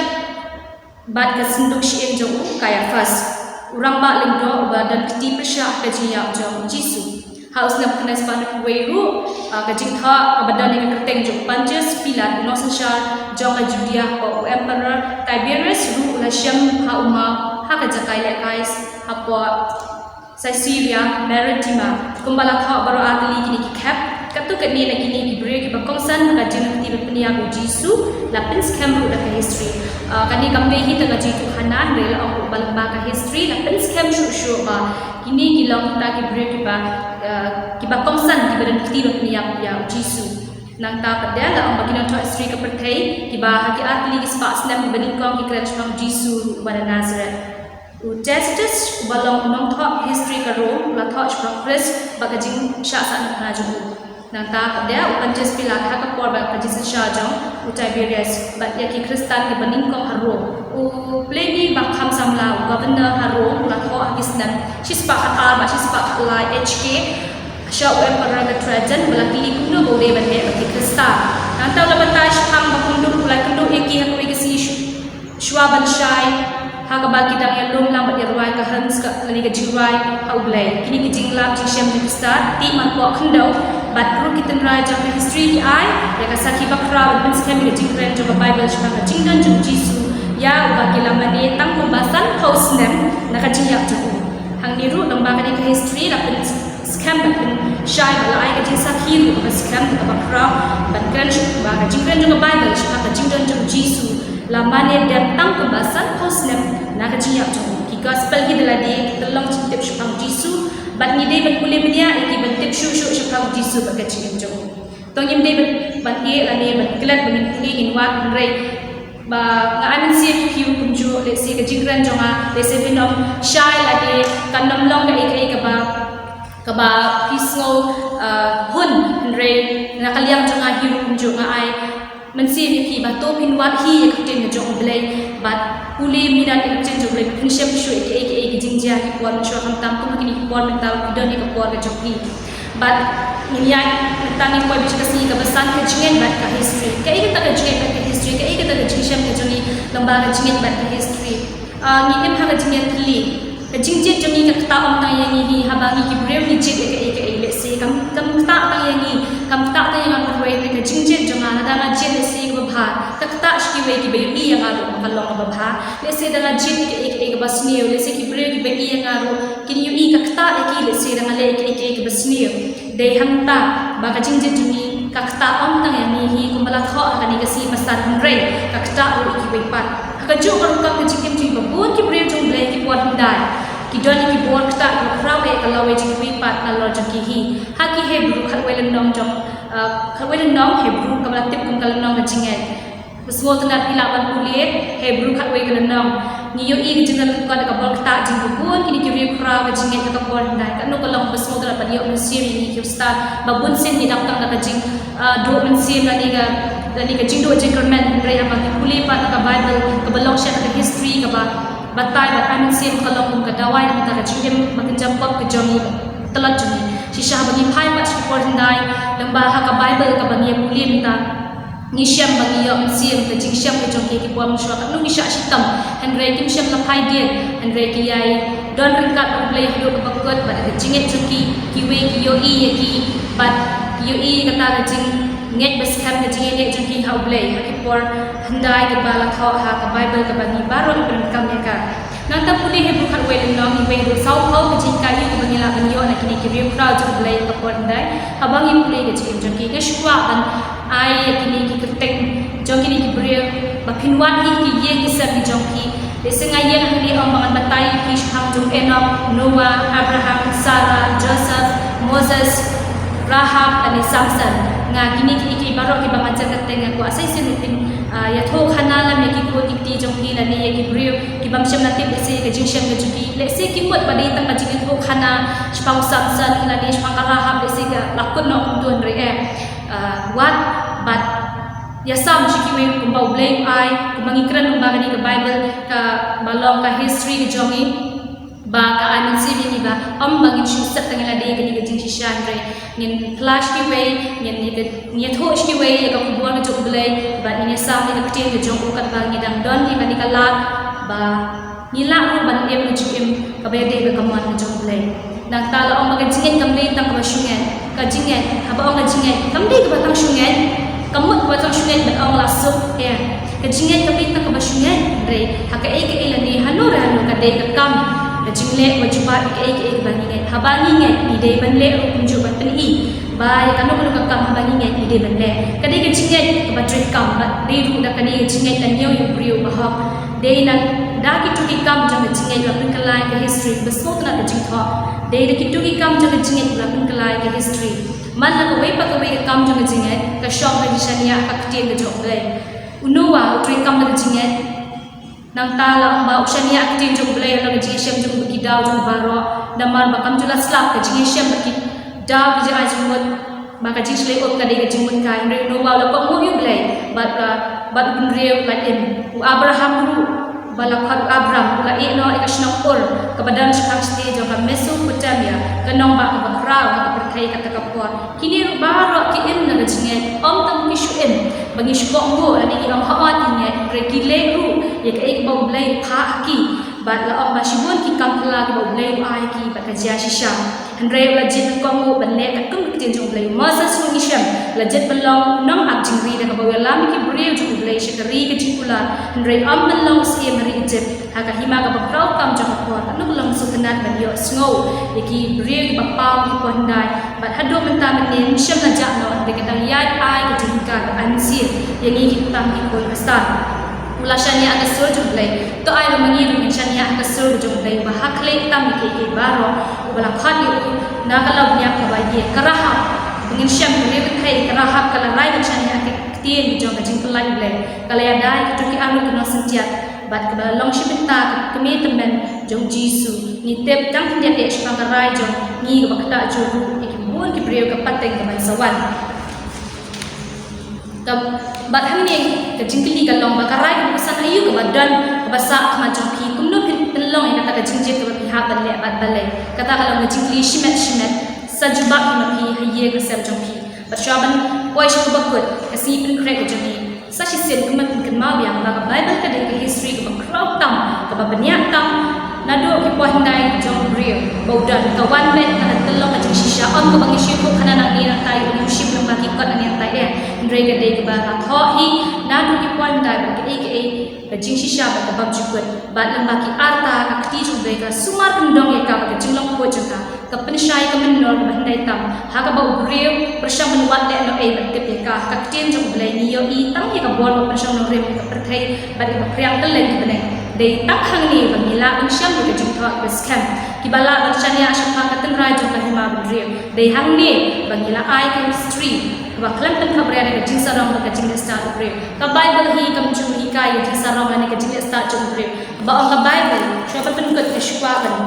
bat ka sinduk shie jong Caiaphas urang ba lingdo ba dan kiti persya ka jiya jong Jisu house na kena sepanjang weru kajing tha abadan ni kerteng jong Pontius Pilate Nosensha jong Judea ko emperor Tiberius ru la syam ha uma ha ka jakai le guys apa Caesarea Maritima kumbala kha baro atli kini ki cap katu kani na kini ki break ki bakongsan ka jing ti penia ko Jisu la pins cam ru la history kani kambe hi ta jitu hanan re la ang balba ka history la pins cam shu ba kini ki long ta ki break ki ba kongsan ki badan ti penia ya Jisu nang ta pada la ang bagina to history ka perthai ki ba ki atli ki spas nam baning kong ki crunch mang Jisu pada Nazareth Tacitus balong nong thok history ka ro la thok from Chris bagajing sha sa na ju nang ta pada Pontius Pilate ha ka por ba ka jisa sha jong Tiberius but yaki Kristan ke bening kong haro u pleni bakam samlau governor haro ngakho akisnan shispa khatal ba shispa khalai HK Shaw Emperor Trajan belakili kuno bode bande bagi Kristan nantau labatai sham bakundu kulai kundu yaki hakui kesi shwaban shai haga bagi dang yalum lam bat yarwai ka hans ka lani ka jirai ha ublai kini ki jinglap jishem di Kristan ti man ko khandau but ru kitan rai jang history ki ai ya ka sakhi bakra ban skam ki jingren jo Bible shma ka jingdan jo Jisu ya bagi lamani tang ko basan house nem na ka jiyak jo hang ni ru dang ba ka history la pen scam ban shai bala ai ka jing sakhi ru ka scam ka bakra ban kan ba ka jingren jo Bible shma ka jingdan jo Jisu lamani dem tang ko basan house nem na ka jiyak jo ki gospel ki daladi tolong cintip shma Jisu bat ni dei ban kulim dia iki ban tip shu shapang Jisu ba ka chim jo tong yim dei ban ye la ne ban klat ban ni in wat rei ba nga anin si ki kum ju le si ka jingran jo nga le se binom shai la de kan nam long ga ikai ka ba pisngo hun rei na kaliang jo nga hi kum jo nga ai man si ki ba to pin wat hi ka tin jo blai bat kuli minan ik chen jo blai pin shem shu ik jingjia ki pon shu kam tam ko kini pon mental don ni ka pon ka joki but niya tani ko bi kasi ka basan ka jingen bat ka history ka ik ta ka jingen bat ka history ka ik ta ka jingshem ka joni lamba ka jingen bat ka history ni em ha ka jingen thli ka jingje joni ka ta om ta yang hi ha ba ki breu ni jit ka ik le se kam ta ta yang hi kam ta ta yang ka roi ka jingje jonga na da na jit le se ka bha ka ta shki we ki be i yang aro ka long ba bha le se da na jit ka ik basni le se ki breu ki be i yang aro ki yu i ka ta ki le se da na le ik basni de hang ta ba ka jingje joni ka ta om ta yang hi ku mala kho ka ni ka si pasan rei ka ta ro ki be pat ka ju ka ka jingkem ji ba bon ki breu jong le ki pot dai ki doni ki bor kta ko krawe ka lawe ji ki pat na lo ki hi ha ki he bru khat welan nong jong khat welan nong he bru ka la tip kum kal nong ka jingai small tanat pila ban kulie he bru khat we kan nong ni yo i jingal ka ka bor kta jing ko bon ki ni ki krawe jingai ka bor dai ka no ka long ba small tanat pa yo ni siri ni ki start ba bun sin ni dak tang ka jing do men sim la ni ka jing do jing kermen re apa ki kulie pa ka Bible ka balong sha ka history ka ba batai ba amin sim kalong ka dawai na ta ka chim makin jampap ke jomi telat jomi shisha bagi phai pa chi por ndai lamba ha ka Bible ka bagi mulim ta ni syam bagi yo sim ka jing syam ke joki ki pom shwa ka nu ni sha shitam andre kim syam la phai dia andre ki ai don ringkat on play do ka bakot ba ka jinget joki ki we ki yo i ye ki bat yo i ka ta ka jing nget bas kam ka jinget ne joki ha play ha ki por handai ke bala tho ha ka Bible ka bagi baron pen kam ne ka nanta puli he bukhat we nong ni we do sau ho ka jing ka yu ka bagi la ban yo na kini ki riu crowd ka play ka por handai ha bangi puli ka jing joki ka shwa ban ai kini ki ketek joki ni ki brio ba pinwan hi ki ye ki sa ki joki de sengai ye ha ni om bangan batai ki shang jong Enoch Noah Abraham Sarah Joseph Moses Rahab ani Samson nga kini ki baro ki bangan jagat tenga ko asai sinutin ya tho khana la me ki ko ti jong ki la ni ye ki brio ki bam shem na tip se ka jing shem ka juki le se ki mot ba dei tang ka jing tho khana spang Samson la ni spang Rahab le se ka lakun no kum tuan re what but ya sam chiki we kum ba blame ai kum mangikran ba ka ni ka Bible ka balong ka history ki jongi ba ka amin si ni ba om bangin shu sat tang la de ka ni ka jing shan re ngin flash ki we ngin ni tho ki we ka ku bon ka jok blai ba ni sam ni ka tin ka jong ka ba ni dang don ni ka ni ka la ba ni la ru ban em ni chu em ka ba de ka mon ka jok blai nang ta la om ka jingen kam le tang ka shungen ka jingen ha ba om ka jingen kam le ka ba tang shungen kamut ka ba tang shungen ba om la so ya ka jingen kam le tang ka ba shungen re ha ka e ka ila ni hanu ra hanu ka de ka kam ka jingle wa juba ka e ka ba ni ngai ha ba ni ngai ni de ban le kum ju ban tan i ba ya ka no ka kam ha ba ni ngai ni de ban le ka de ka jingen ka ba tre kam ba de ru da ka ni jingen ta nyau yu priu ba ha de na da ki tu ki kam jang jingen la pin kalai ka history ba so ta ka jing tho de ki tu ki kam jang jingen la pin kalai ka history man la ka we pa ka we ka kam jang jingen ka shop ka jishania ka ktie ka jok le unuwa tre kam la jingen nang ta la ba opshania ktie jok le la ka jing shem jok ki daw jok baro damar ba kam jula slap ka jing shem ki daw ki jai jok maka jing slay op kadai ka jing mun kai re no wa la ko mo yu blai but un real like in Abraham ru balakhat Abraham la ino ikasnang or kabadan sa stage ka Mesopotamia kanong ba ka kraw ka perkai ka takapor kini baro ki im na jinge om tam kishu im bangi shko ngo ani ki am haat ni re ki le ru ye ka ik ba blai pha ki bat la om ba shibun ki kam la ki ba blai ai ki ba ka ja shisha andre la jit ko ngo ban le ka kum ki jong blai Moses ru isham la jit balong nong ak jing ri da ka ba la mi ki breu jong blai shakari ki jingula andre am balong si Egypt haka hima ka bakraw kam jong ko no lang su kanat ban yo snow yaki breu ba paw ki ko ndai bat hado menta men sham na ja no de ka dang yai ai ka jingka an sir yangi ki tam ki ko pastan mula shania ka sur jong blai to ai lo mangi ru shania ka sur jong blai ba hakle tam ki ki baro bala khat yu na ka law nya ka ba ye karaha ngin sham ni le kai karaha kala rai shania ka tien jong ka jing pelai blai kala ya dai ki ki anu no sentiat bat ke long shibita kami temen jong Jisu ni tep tang dia de shpang rai jong ni ba kata juru ikibun ki breu ka pateng ka man sawan tab bat hangning ka jingkili ka long ba karai ka san ayu ka badan ka basa ka jong ki kumno pin long ina ka jingjit ka pihak ban le bat balai kata ka long jingkili shimet sajuba ki ma pi haye ka sem jong ki bat shaban oi shi ka bakut ka si pin krek jong ni sashi sen kumat kan mau yang ba Bible ka de history ka crowd tam ka ba banyak tam nado ki po hindai jong real baudan ka one man na telong ka shisha on ka bangi shi ko kana na ni na tai ni shi blong ba ki kot ani tai ndre ka de ka ba ka tho hi nado ki po hindai ba ki ka jing shisha ba ka bab jukut ba lang ba ki arta ka kti jong be ka sumar kendong ka ba jing long ko jong ka pensyai ka men nor ba hindai tam ha ka ba real persyam menwat de no ai ba tip ka ktin jong blai ni yo i tang ka bol ba persyam no rem ka perthai ba ki ba kriang ka len ki benai dei tak hang ni ba mila ang syam ka jing thot ba scam ki bala ba chania shapa ka ten rai jong ka hima ba real dei hang ni ba mila ai ka street ba klam tan ka bra ka jing sarong ka jing start real ka Bible hi kam jung hi ka yo jing sarong ani ka jing start jong real ba ang ka Bible shapa pen ka shpa ban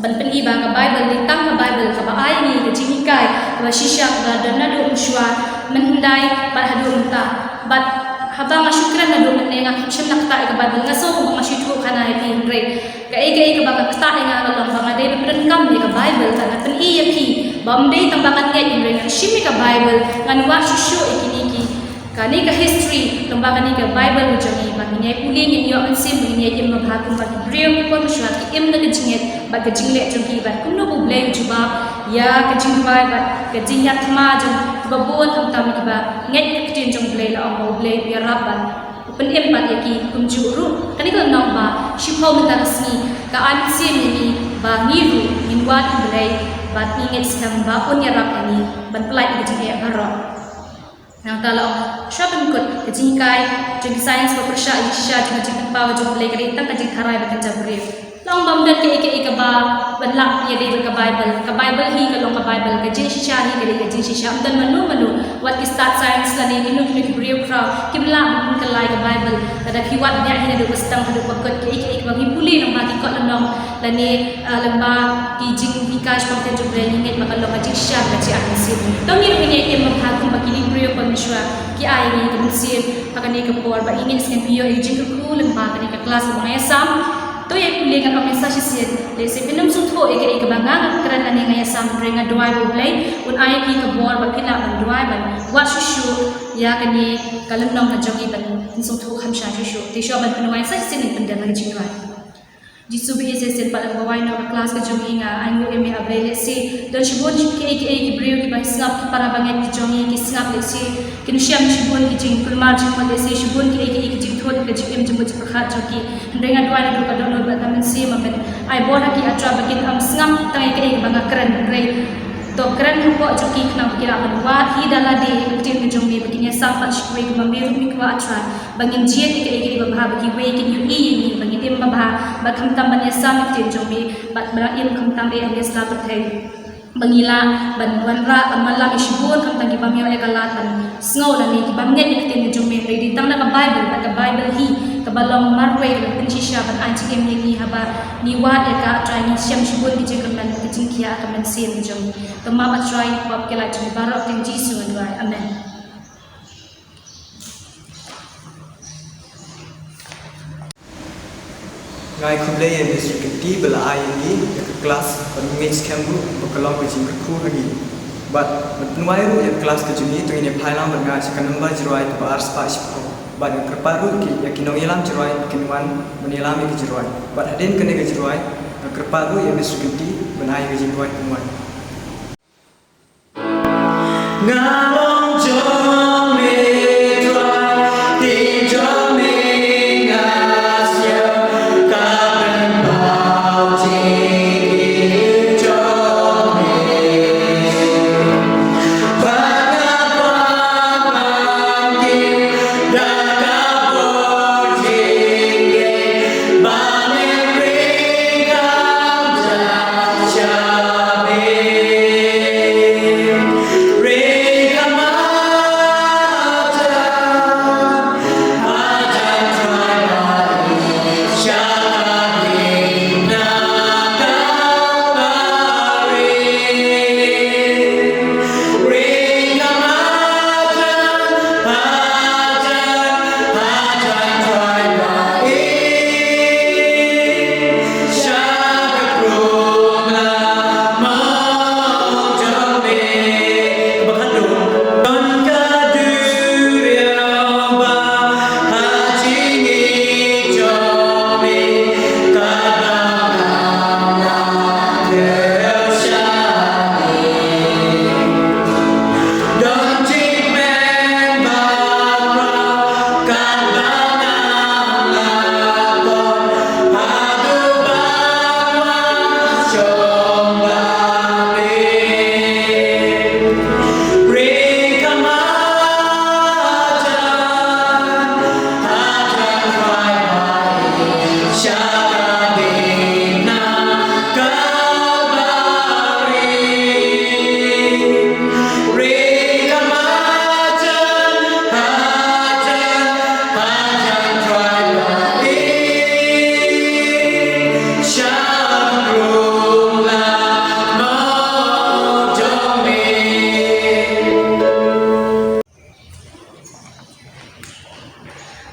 ban pen iba ka Bible ni tang ka Bible ka ba ai ni ka jing kai ka ba shisha ka dan na do shwa men hindai ba hadu unta bat haba nga syukran na do men nga kimshim nakta ka Bible nga so ko nga shitu kana ai pi re ka ai ka ba ka ta nga ka long ba de pen kam ni ka Bible ka pen i ya pi bambe tambangan ngai re ka shimi ka Bible ngan wa shushu ikiniki kani ka history lembaga ni ka Bible jami ba ni uling ni yo ansim ni im ma ba kum ba breu ko mashwa ki im na ka jinget ba ka jingle jong ki ba kum no bu blai juba ya ka jingwai ba ka jingat ma jong ba bon ham tam ki ba ngai ka tin jong blai la mo blai ya rab ba pen im ba ki kum juru kani ka nong ba shi pho ma ta sni ka an sim ni ba ni ru min wa blai ba ni ngai sam ba on ya rab ni ban plai ka jinge ba ro Nang tala shaban kot kajing kai jeng science ko persya isha jeng jeng pa jeng play kari tang kajing tharai ba kan jabre long bam dan ke ba ban lak ye de ka Bible hi ka long ka Bible ka jeng shisha hi ka de jeng shisha dan manu what is start science la ni nu ni breu kra kimla ka lai ka Bible ada ki wat nya hi de bastang hadu pakot ke ba hi puli nang ba ki kot long la ni lamba ki jeng vikas pa te jabre ni ngai ba long ka jeng shisha ka chi an si to ni ni ke ma pha kum ba ki breu ko mishwa ki ai ni ka sien pakani ka por ba ingin sen pio e jing ku lemba kani ka kelas mo ngai sam to ye kuliah kan kami sasi sien le se pinam su tho e ka bangang kran ani ngai sam renga doai bo play un ai ki ka bor ba kila ban doai ban wa shu ya kani kalam nong na jogi ban su tho kham sha shu ti sho ban pinwai sasi sien pendam ngai jingwai Jisu bi ese sen palang bawai na kelas ka jongi nga anyo eme abele se don shibon ki breu ki ba snap ki para banget ki jongi ki snap le se ki nusiam shibon ki jing kulmar jing le se shibon ki jing thot ka jing em jing prakhat joki ndenga dua na ka don ba tamen se mamet ai bon ki atra bakin am snap tangai ki banga kran rei to kran ko joki khna kira ban wa hi dala de tin ki jongi bakin ya sampat shwe ki mameru mi kwa atra bangin jie ki ba bha baki we ki ni ni bangin em ba ba kham tam ban ya sam tin jongi ba ba em kham tam e am sla pa thai bangila ban wanra amala ishibun kam tangi bamyo ekalat ban snow na ni bamnget ni tin jume ready tang na Bible hi kabalong marwe ban pinsisha ban anchi kem ni haba ni wat eka try ni syam shibun di jekan ban kijingkia kamen sim jom kama try pop kela jumi barok ting jisu andwai amen.
Ngai kumlei yang disertai bela ayam ni kelas image kambu berkelang berjing kerku lagi. But menuai ru yang kelas kejuni tu ini pailang berngai sekan nombor jeruai tu ars pas pun. But yang kerparu ki yang kinong ilam jeruai kinuan menilami ke jeruai. But hadin kene ke jeruai kerparu yang disertai benai ke jeruai kinuan. Ngalong jom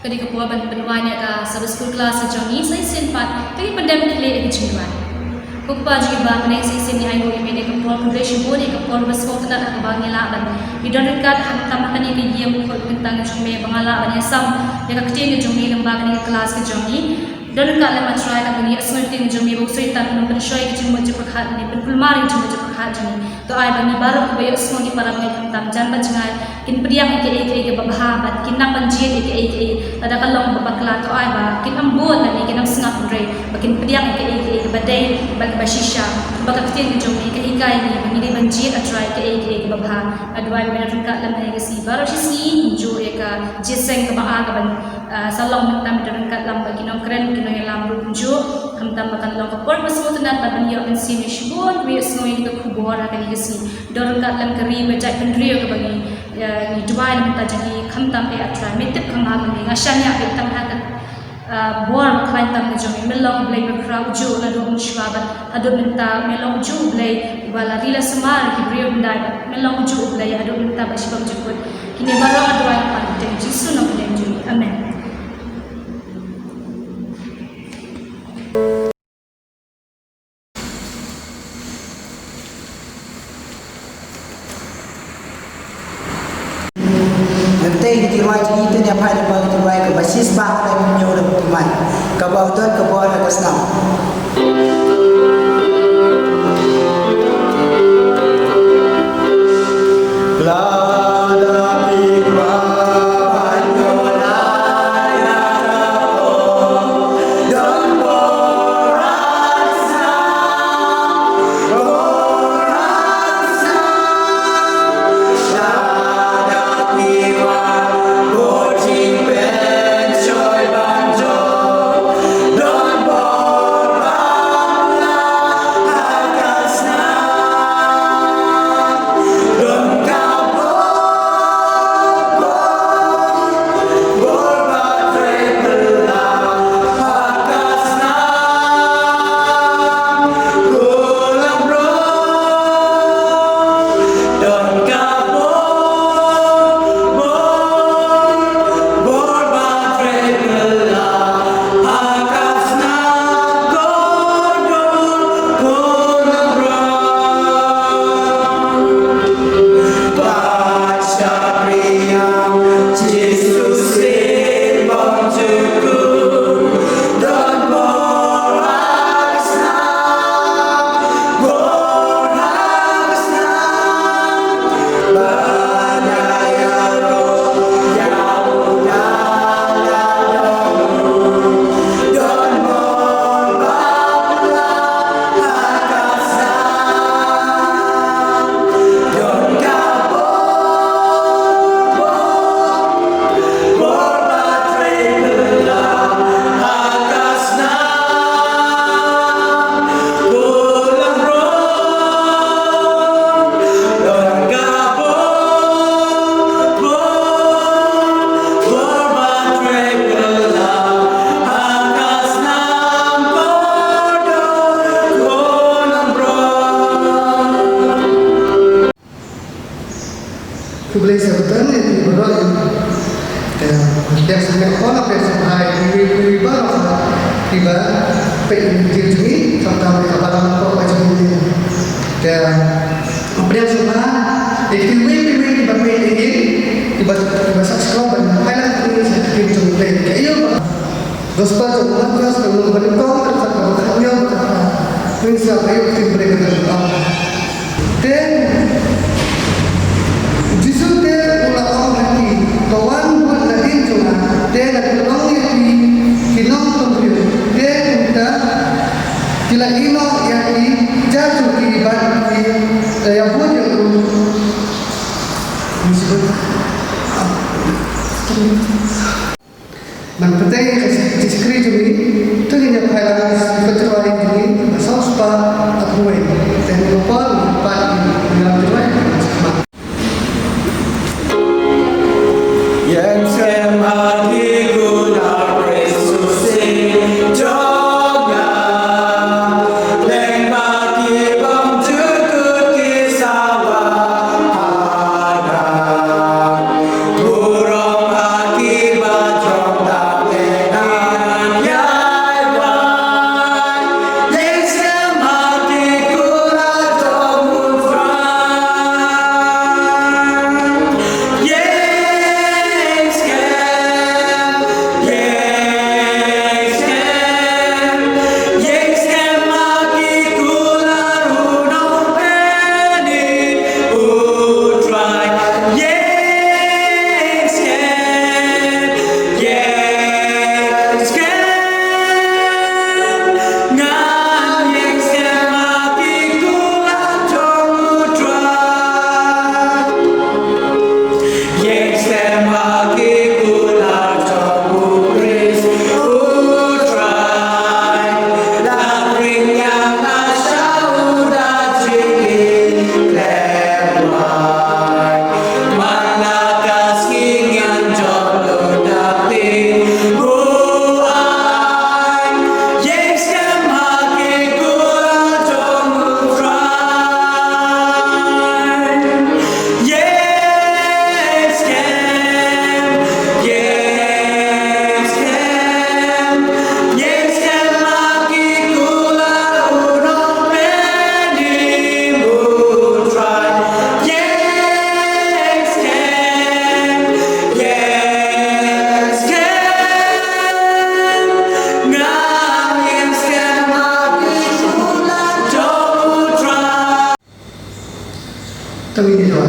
kadi kapua ban penwanya ka sabu school class jongi sai sin pat kadi pandem kle e chingwa kupa ji ba ne sai sin ni ai go imene kapua progression bo ne kapua bas ko tana ka bangila ban bidon kat han tamakani ni yem ko tentang jume bangala ban sam ya ka kti jongi lamba ni class ke jongi don kat lama try ka ni asma tin jongi bo sai tan no ban shoy ke chimo je pakhat ni ban kulmari chimo je pakhat jongi to ai ban ni baru ko yo asma ni para ngai tam jan ba jangai kin priang ke babha bat kin nak banjir ke tada kalong babakla to ai ba kin ambon na ni kin am singap re bakin priang ke badai bag bashisha bakak tin ke jomi ke hikai ni ni banjir atrai ke babha adwai mena tun ka lam ne si baru si jo ka jeseng ka ba ban salong tam dan ka lam bakin on kren kin on lam ru jo kam tam bakan long ka por masmo tunat ban yo en si mishbon we snoi ka kubor ka ni si dor ka lam kari bajai pendrio ka bagi ni Dubai ni minta jadi khamtam pe atra metip khamha ni ngasanya pe tam ha bor khain tam ni jomi melong blai be crowd jo la do shwaba ado minta melong jo blai wala rila semar ki brio ndai melong jo blai ado minta ba shibam jukut kini baro adwai pan te jisu no blai jomi amen.
Nanti di ruang itu ni apa yang bagi ruang ke basis bah dan menyuruh teman ke bawah ke bawah ke senam.
Don't boleh sebutan itu baru yang sangat kolak yang sampai di bawah tiba penjujui serta kabaran kok macam ini dan apa yang semua aktiviti di bawah ini tiba subscribe dan highlight ini saya kirim link kayu gospel umat kelas belum berikut terkait dengan prinsip ayo tim mereka dan jisu dia ulang lagi kawan buat lagi cuma dia nak ulang lagi kinong komputer dia minta kila ino yang di jatuh di bagi yang buat yang disebut penting diskri jumi tu hanya highlight betul ini asal supaya aku ini dan lupa dengan tuan
yang sema guna Yesus joga leng bagi bom cukup kisawa ada burung hati bajong tak dengan yai yang sema guna jomutra
tapi ini doa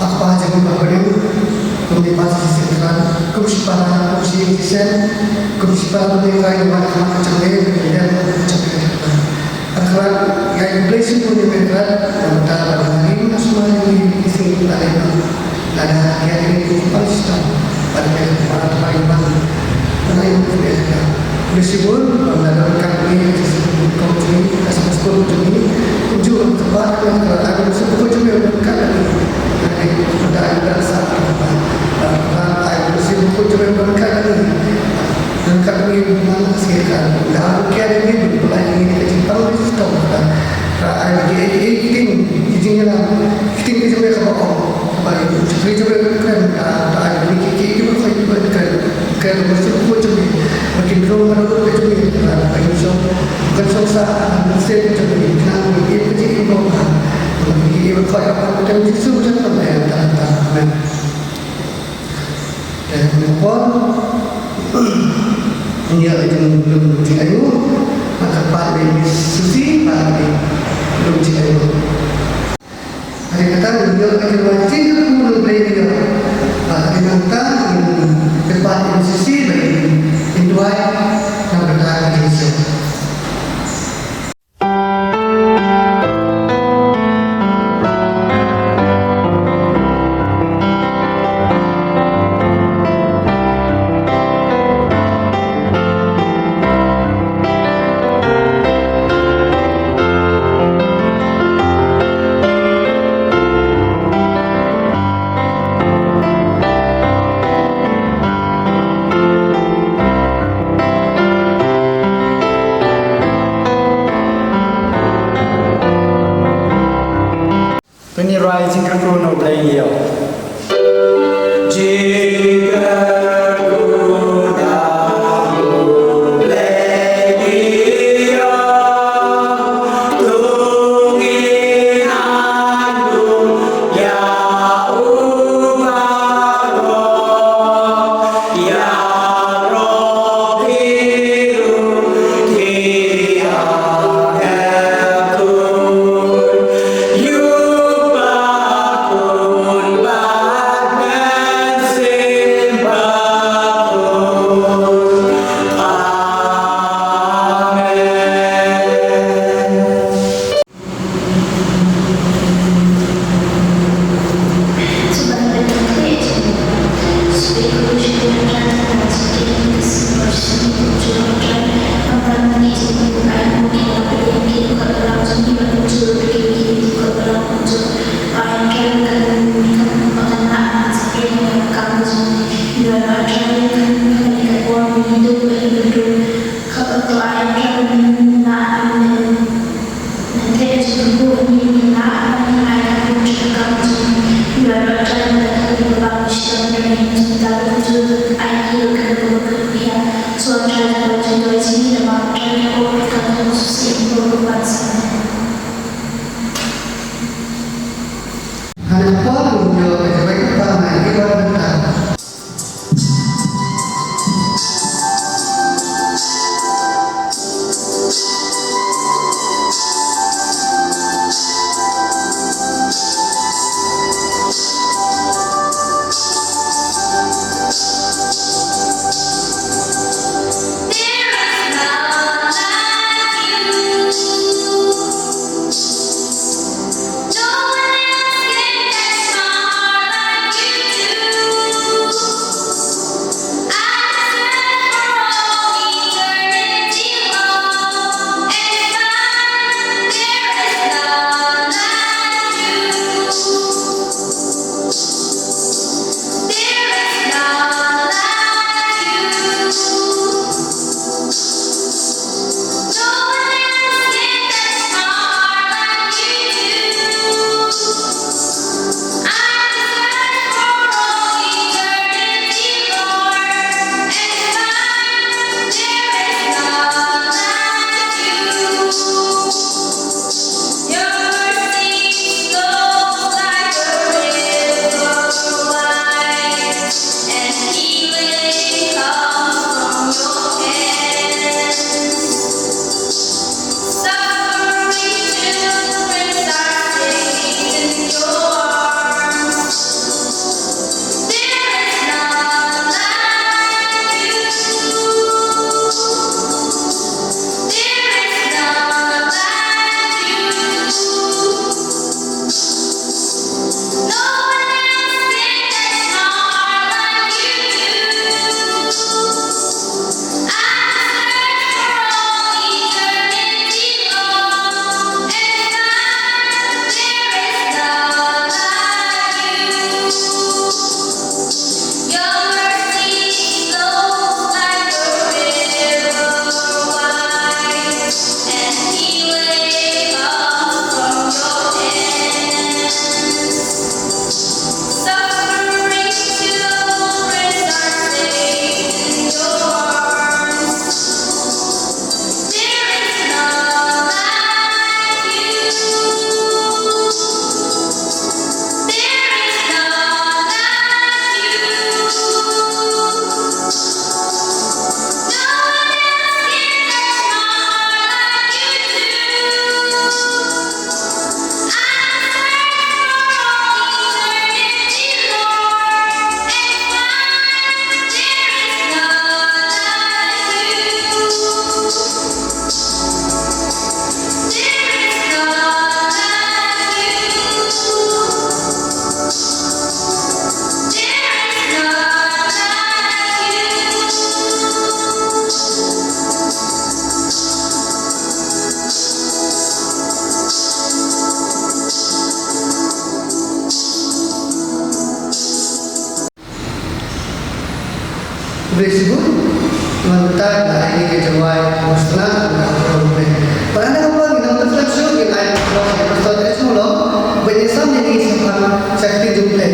apa aja pun bahagia kemudian pasti sekarang kemusipan mereka yang macam ini kemudian macam ini akhirnya yang blessing pun mereka yang tak ada ini semua ini isi ada yang ini konsisten pada para iman karena itu dia blessing pun mendapatkan ini kau ini kasih sekolah ini tujuan tempat yang ada sebuah juga berkat ini pada dasar ada sebuah juga berkat ini dan kami mana sekarang dah kian ini berlain ini kecintau di situ ada ini juga kalau baik jadi juga kan ada ini kita kan sebuah juga makin rumah juga bagi bukan susah mesti jadi kan ini jadi bawa ini berkaya apa dan itu sudah terbayar dan pun dia itu belum diayu maka pada susi pada belum diayu hari kata dia akan wajib belum belajar pada kata depan susi bagi induai yang berada di situ.
Ini rising krono play yo.
Disebut mentar dari kejauhan musnah dan problem. Pada apa kita terus yang lain kalau kita terus mula, banyak sama jadi cakti jumle.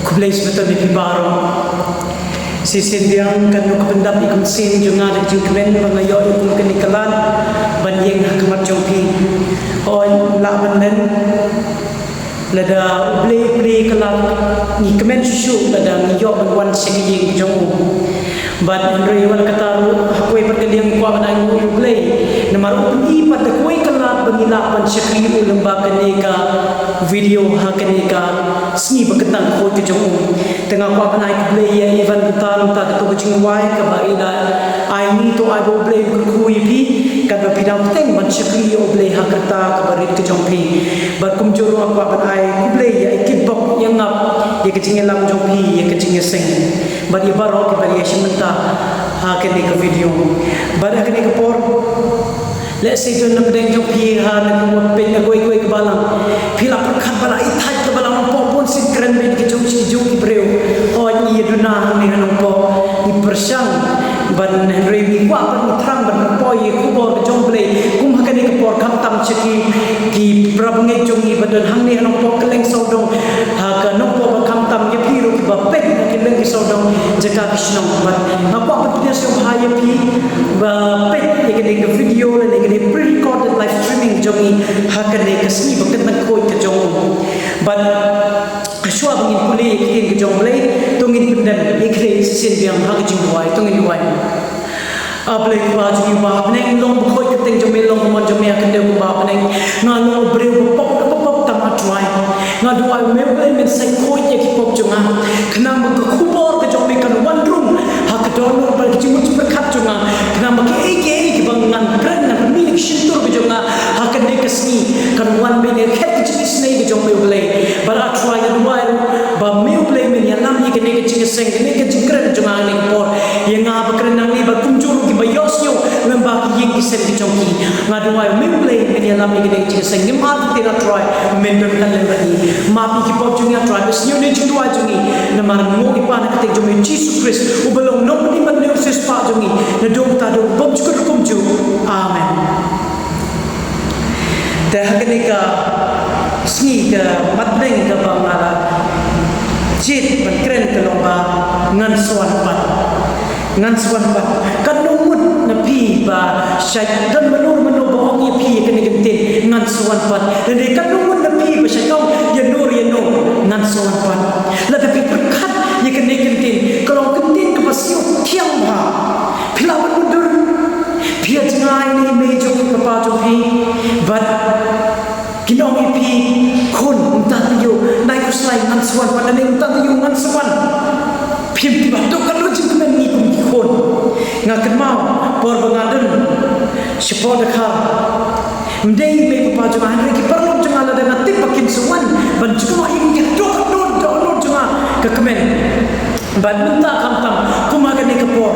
Kubleis betul di Pibaro. Sisindiang kan nuk pendap ikut sin juga ada jukmen mengayo ikut kenikalan banjeng hakamat jompi. On lawan dan lada uble kelak ni kemen susu lada ngayo berwan segi jong. Bat Andre wala kataru hakwe perkeliang kwa bana uble namar ubi pada kue kelak bengilapan syakri lemba keneka video hakeneka sni beketang ko ke jong tengah kwa bana uble ya even betal ta to kucing wai ka ba ina ai ni to ai uble ku ipi ka ba pidang teng ban syakri uble hakata ka barit ke jong pi bat kum joro kwa bana ai uble ya ikibok yang ngap ya kecing lam jong pi ya kecing seng bat ya barok ba ya shimenta hakeneka video bat hakeneka por. Let's say tu nak berdeng jom pihak nak buat pen nak koi ke balang, pihak perkat balang itat ke balang pun sin keren bed ke jom ki breu, oh ni duna ni hanumpo ni persang ban Henry mi kwa ban terang ban poi kubor ke jom play kum hakan ni ke por kam tam ceki ki prabnge jom ni badan hang ni hanumpo keleng sodong ha nompo kam tam ye piru ki ba pen ke leng ki sodong jaka kisnong ban apa putnya sio bahaya pi ba pen ye ke video le ne pre-recorded live streaming jongi hakane kasni bakat man koi ke jong but ashwa bangin puli kin ke jong le tungin pendam ikre sin biang hak jing wai tungin wai ablai kwa ji ba neng long khoi ke teng jome long mon jome akan de ba neng ngalo breu pop tama twai ngadu ai me men sai koi ye ki pop jonga khnam ko khubor ke jome kan one room hak donor ba ji much perkhat jonga khnam ke ege bangan brand shintur ke jonga hakan de kasni kan wan be ne khet chi snei ke jong me ulai bara try ya duai ba me ulai me ya lam ye ke ne ke chi seng ke ne ke chi kren jonga ne por ye nga ba kren nang ni ba kumjur ki ba yosyo lamba ki ye ki sen ke jong ki nga duai me ulai me ya lam ye ke ne chi seng ni ma ti na try men be kan le ba ni ma pi ki pop jonga try bes ni ne chi duai jongi na mar ngo ki pa na ke jong me Jesus Christ u belong no ni ba ne ses pa jongi na dom ta do bom chu ko kumju amen. Dah ketika sni ke matbeng ke bangala jit berkeren ke lomba ngan suan pat kan numut napi ba syait dan menur bohong ye pi ke negente ngan suan pat dan kan numut napi ba syaitom ye nur ngan suan pat la tapi berkat ye ke negente kalau kentin ke pasio kiam ba pilawan mundur pia jangai ni mejo ke pa jo pi but kinong ipi kun unta tiyo nai kuslai ngan suan pada ne unta tiyo ngan suan pim pi bato kan lo jing men ni kun ngaken mau por bangadun sepo dekha mdei me pa jo han ki perlu janga la dengan tip pakin suan ban juga ing ki do janga ke kemen ban minta kamtam kumaga ne ke por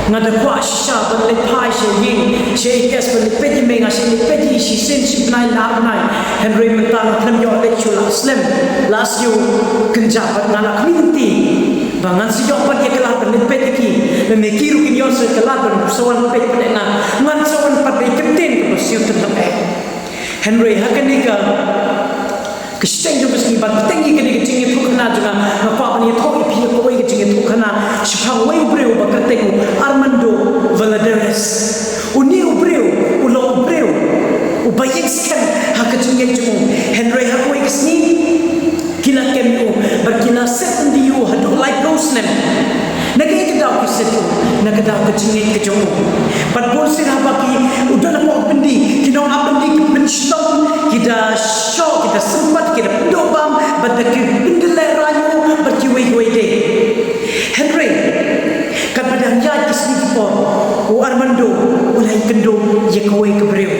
ngada kwa sha ban le pai she yin she kes ban le peti me nga she le peti she sin she nai la nai Henry minta na klem yo le chula slim last you kenja ban ngala community bangan si yo ban ke kala ban le peti ki le me kiru kin yo se kala ban sowan peti ban nga ngan sowan pat be keten ko siu ten le Henry hakanika Kesian juga sini ban tinggi kini kecing itu kena juga apa ni thoi pi ko wei kecing itu kena siapa wei breu bakateng Armando Valadares uni breu ulo breu ubayek skan hak kecing itu Henry hak wei kesini kila kemu berkila set diu hadu like rosnem nagai kedau kesetu nagadau kecing kecing pat bol sirah baki udah nak bendi kinong abendi menstop kita show kita sempat kita dobam badaki bindele rayu berkiwe de Henry kepada ya kisni por o Armando ulai kendo ye kowe kebreu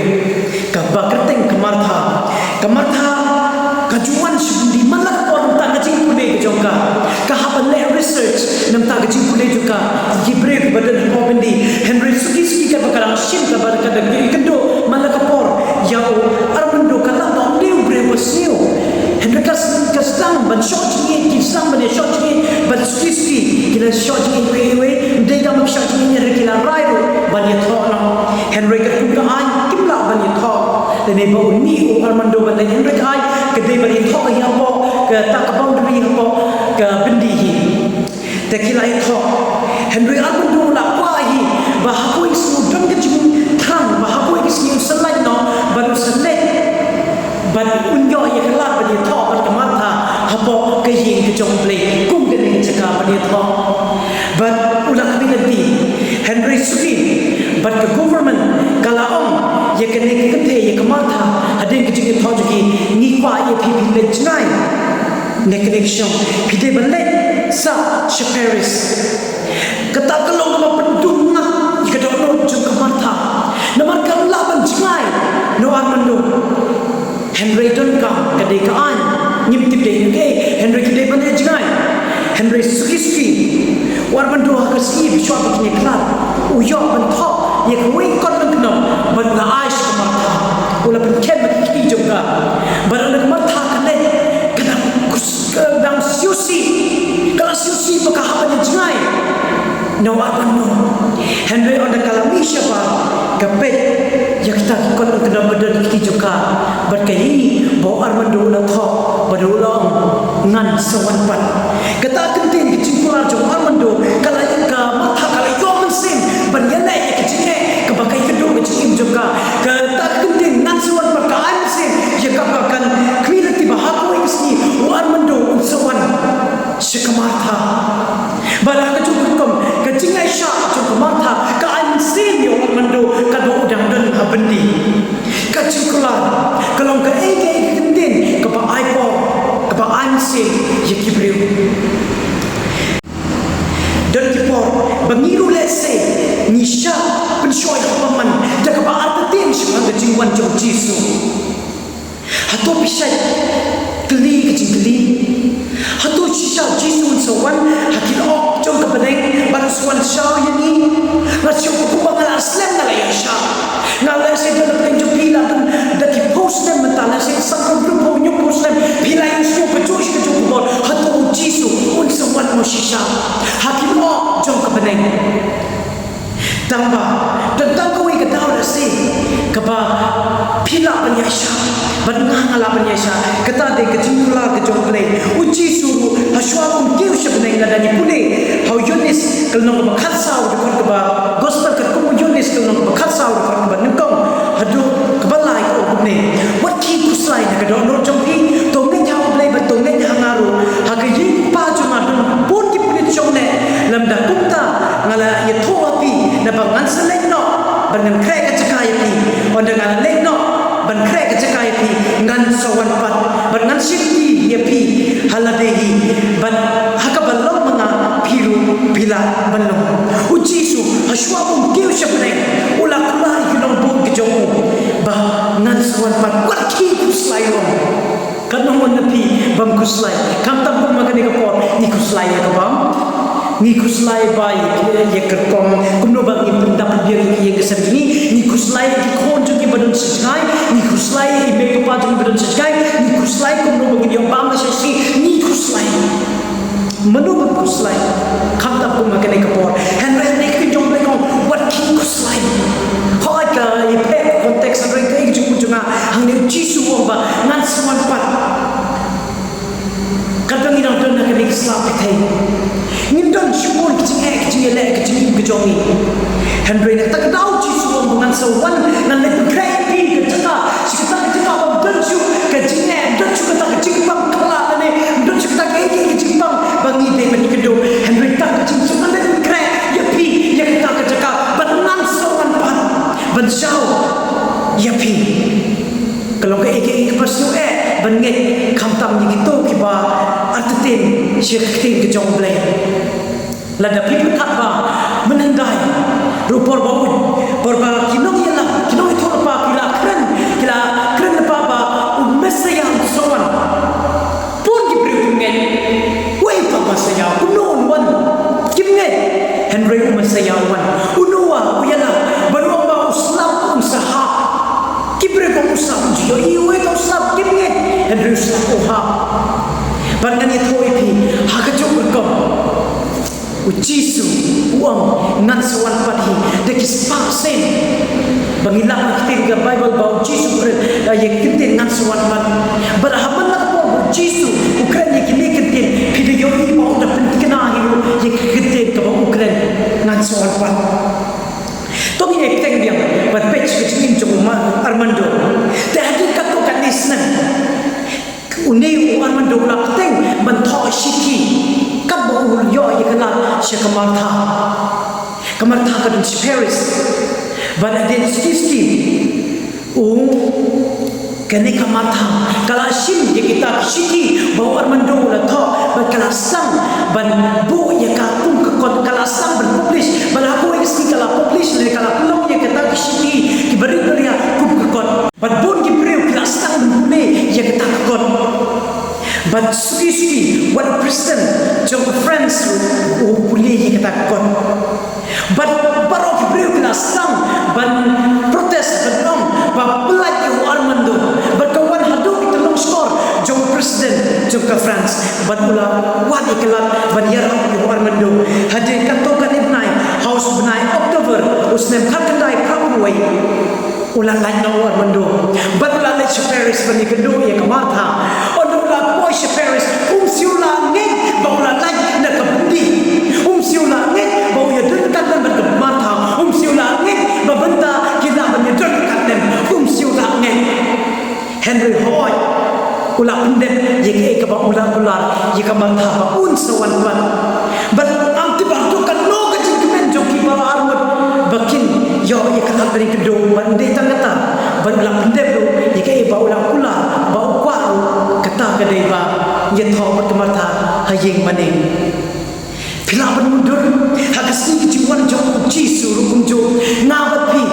ka bakerteng kemartha kajuan sundi malak por tang kecing pune ke jongka ka habale research nam tang kecing pune juga gibreu badan ko bendi Henry suki ka bakalang sim ka baraka de kendo malak por ya Armando kala ba new breu wasio Henry kasang ban shot ni kisang ban shot ni ban suki kila shot ni wewe yang maksud ini rekila rayu banyak thok Henry kat kuda ai kimla banyak thok dan ibu ni Armando banyak Henry ai kedai banyak thok yang apa ke tak boundary apa ke bendi hi tekila thok Henry Armando la wahi bahawa isu dan kecil thang bahawa isu selain no baru selek ban unyo ye kala banyak thok ban kamata apa ke yin ke jong play kum ke ni cakap banyak thok ban ulah kabinati Henry Suki but the government kalaong ye kene kethe ye kamata hadin kejing thojuki ni kwa ye phi le chnai ne connection pide balle sa Paris kata kalong ma pendung na ye kadon jung kamata namar kala ban chnai no Armando Henry don ka kadai ka an nyim tip de ke Henry kadai ban chnai Henry Suki Armando ka si bi shop ni klar uyo ban thok ye koi kon nang no ban la aish kamata ula ban ken ma ki juga ban ula kamata kane kana kus dang siusi kala siusi baka haban jngai no Armando Henry on the kalamisha ba kapet yakta kon nang kana badan ki juga ban kai bo Armando na thok badulong ngan sawan pat kata kentin ki cingkular jong Armando kala ka mata kala yo mensin ban yana ke cine ke bakai kedung ke cing juga kata kentin ngan sawan pat ka mensin ye ka bakan kwilati bahaku iski Armando sawan sikamartha bala ka cukup ke cingai sya jong martha ka mensin yo Armando ka do udang dan habendi ka cingkular kalau ka ege kentin ke ba aipo ba anse yekibriu dan kipor bangiru lese nisha penshoy paman jaga ba artin shimanga jingwan jong jisu hato pisai geli kecing geli hato shisha jisu sawan hakil ok jong kapadeng baru swan shaw yani rasyo ko bangal aslam na layo sha ngala se dalam penjok pila dan ki post dem matala se sakam grupo nyu post dem pila yung syo pejosh ke jong bol hato jisu un sawan mo shisha hakil ok jong kapadeng tamba dan tangkawi ke daw se kaba pila panyasha ngala panyasha kata de ke jingula ke jong play ujisu hashwa um kiu shapneng la dani pune how yunis kalno ba khatsaw de kon ba gospel ke kum yunis kalno ba khatsaw de kon ba nimkom hadu kabalai ko pune what ki kuslai de do no jong pi to nge jaw play ba to nge hangaru ha ke yin pa juma dun pun ki pune chong ne lam da kumta ngala ye tho api na ba ngan selek no ban ngan kre ka chakai pi on dengan lek no ban kre ka chakai pi ngan sawan pat ban ngan shifti ye pi haladehi ban hakabalong mga piru pila banlong ujisu hashwa um kiu shapne ula kula yunong bong kijomo ba ngan sawan pat wat ki kuslai rom kanong na pi bam kuslai kam tam bam magani ka por ni kuslai ka bam ni kuslai bai ye kerkom kumno bang ni pendapat dia ye geser ni ni kuslai ki kon ki badun sejai ni kuslai me ko pa jung badun sejai ni kuslai kumno bang ni bang sesi ni kuslai manu bang kuslai kam ta pun makan ke por Henry ni ki jong le kong what ki kuslai hoi ka ye pe konteks andre ke jung junga hang ni jisu ba ngan swan pat kadang ina don na ke slap thai ngin don shukon kicing kicing le kicing kejongi Henry nak tak tahu jisu dengan sawan nan le grey pin ke jaka sikata ke jaka ba don shu kicing don shu kata kicing bang kala ne don shu kata ke kicing bang bangi de ben kedo Henry tak kicing su nan le grey ya pi ya kata ke jaka banan sawan pan ban shau ya pi kalau ke ke persu banget khamtam ni gitu kiba artin syekhin ke jong blai lada people kat ba menandai rupor baun porba kinong yala kinong itu apa kila kren apa ba mesayang sowan pun diberikan wei apa saya unon wan kimnge Henry mesayang wan unua yala baru ba uslam usaha kibre ko usap jiyo iwe ko usap kimnge Henry usap oha Barangkali itu ipi, hak jauh berkom. Ujisu uang ngan sawan pati dekis paksen bangilang kita ke Bible bau Jesus yang kita ngan sawan pati berhaman nak bau Jesus Ukraine yang kita kita video ini bau dah pentingna hiu yang kita ke bau Ukraine ngan sawan pati Toki ni kita yang berpecah kecil cuma Armando dah ada kata kat listener Uni Armando lah kita mentok shiki kat bau yo yang kenal sekamartha kamartha kadang Paris pada den Steve kene kamartha kalau sim je kita shiki bau Armando lah tho berkelasang ban bu ya katung ke kelasang berpublish ban aku isi kalau publish le kalau pelong ya kita shiki diberi dia kup ke kon ban bun ki preu kelasang bune ya kita kon ban suki one person jom friends boleh kita kon ban baru ki preu kelasang ban protest ban pelaj Armando berkawan hadu kita long skor jom presiden jom ke France badula wadi kelat baniar Armando hadir katokan ibnai house benai October usnem kakandai prabuai ulang lain Armando badula le Paris bani kedua ya kemartha onula boy Paris siula ngeng baula lain nak kebundi siula ngeng bau ya dekat dan berkemartha siula ngeng babenta kita menyedot katen siula ngeng Henry Hoy ulah pendek jika ke ulah ular jika mantap pun sawan pan but am tiba tu kan no kecil kemen joki bala armut bakin yo ia kata dari kedua bandai tangata ulah pendek tu jika ulah ular bau kuaru kata kedai ba ia tahu berkemata hayeng maning bila bermundur hakasi kejiwan jauh Jisu rukum jauh ngabat pi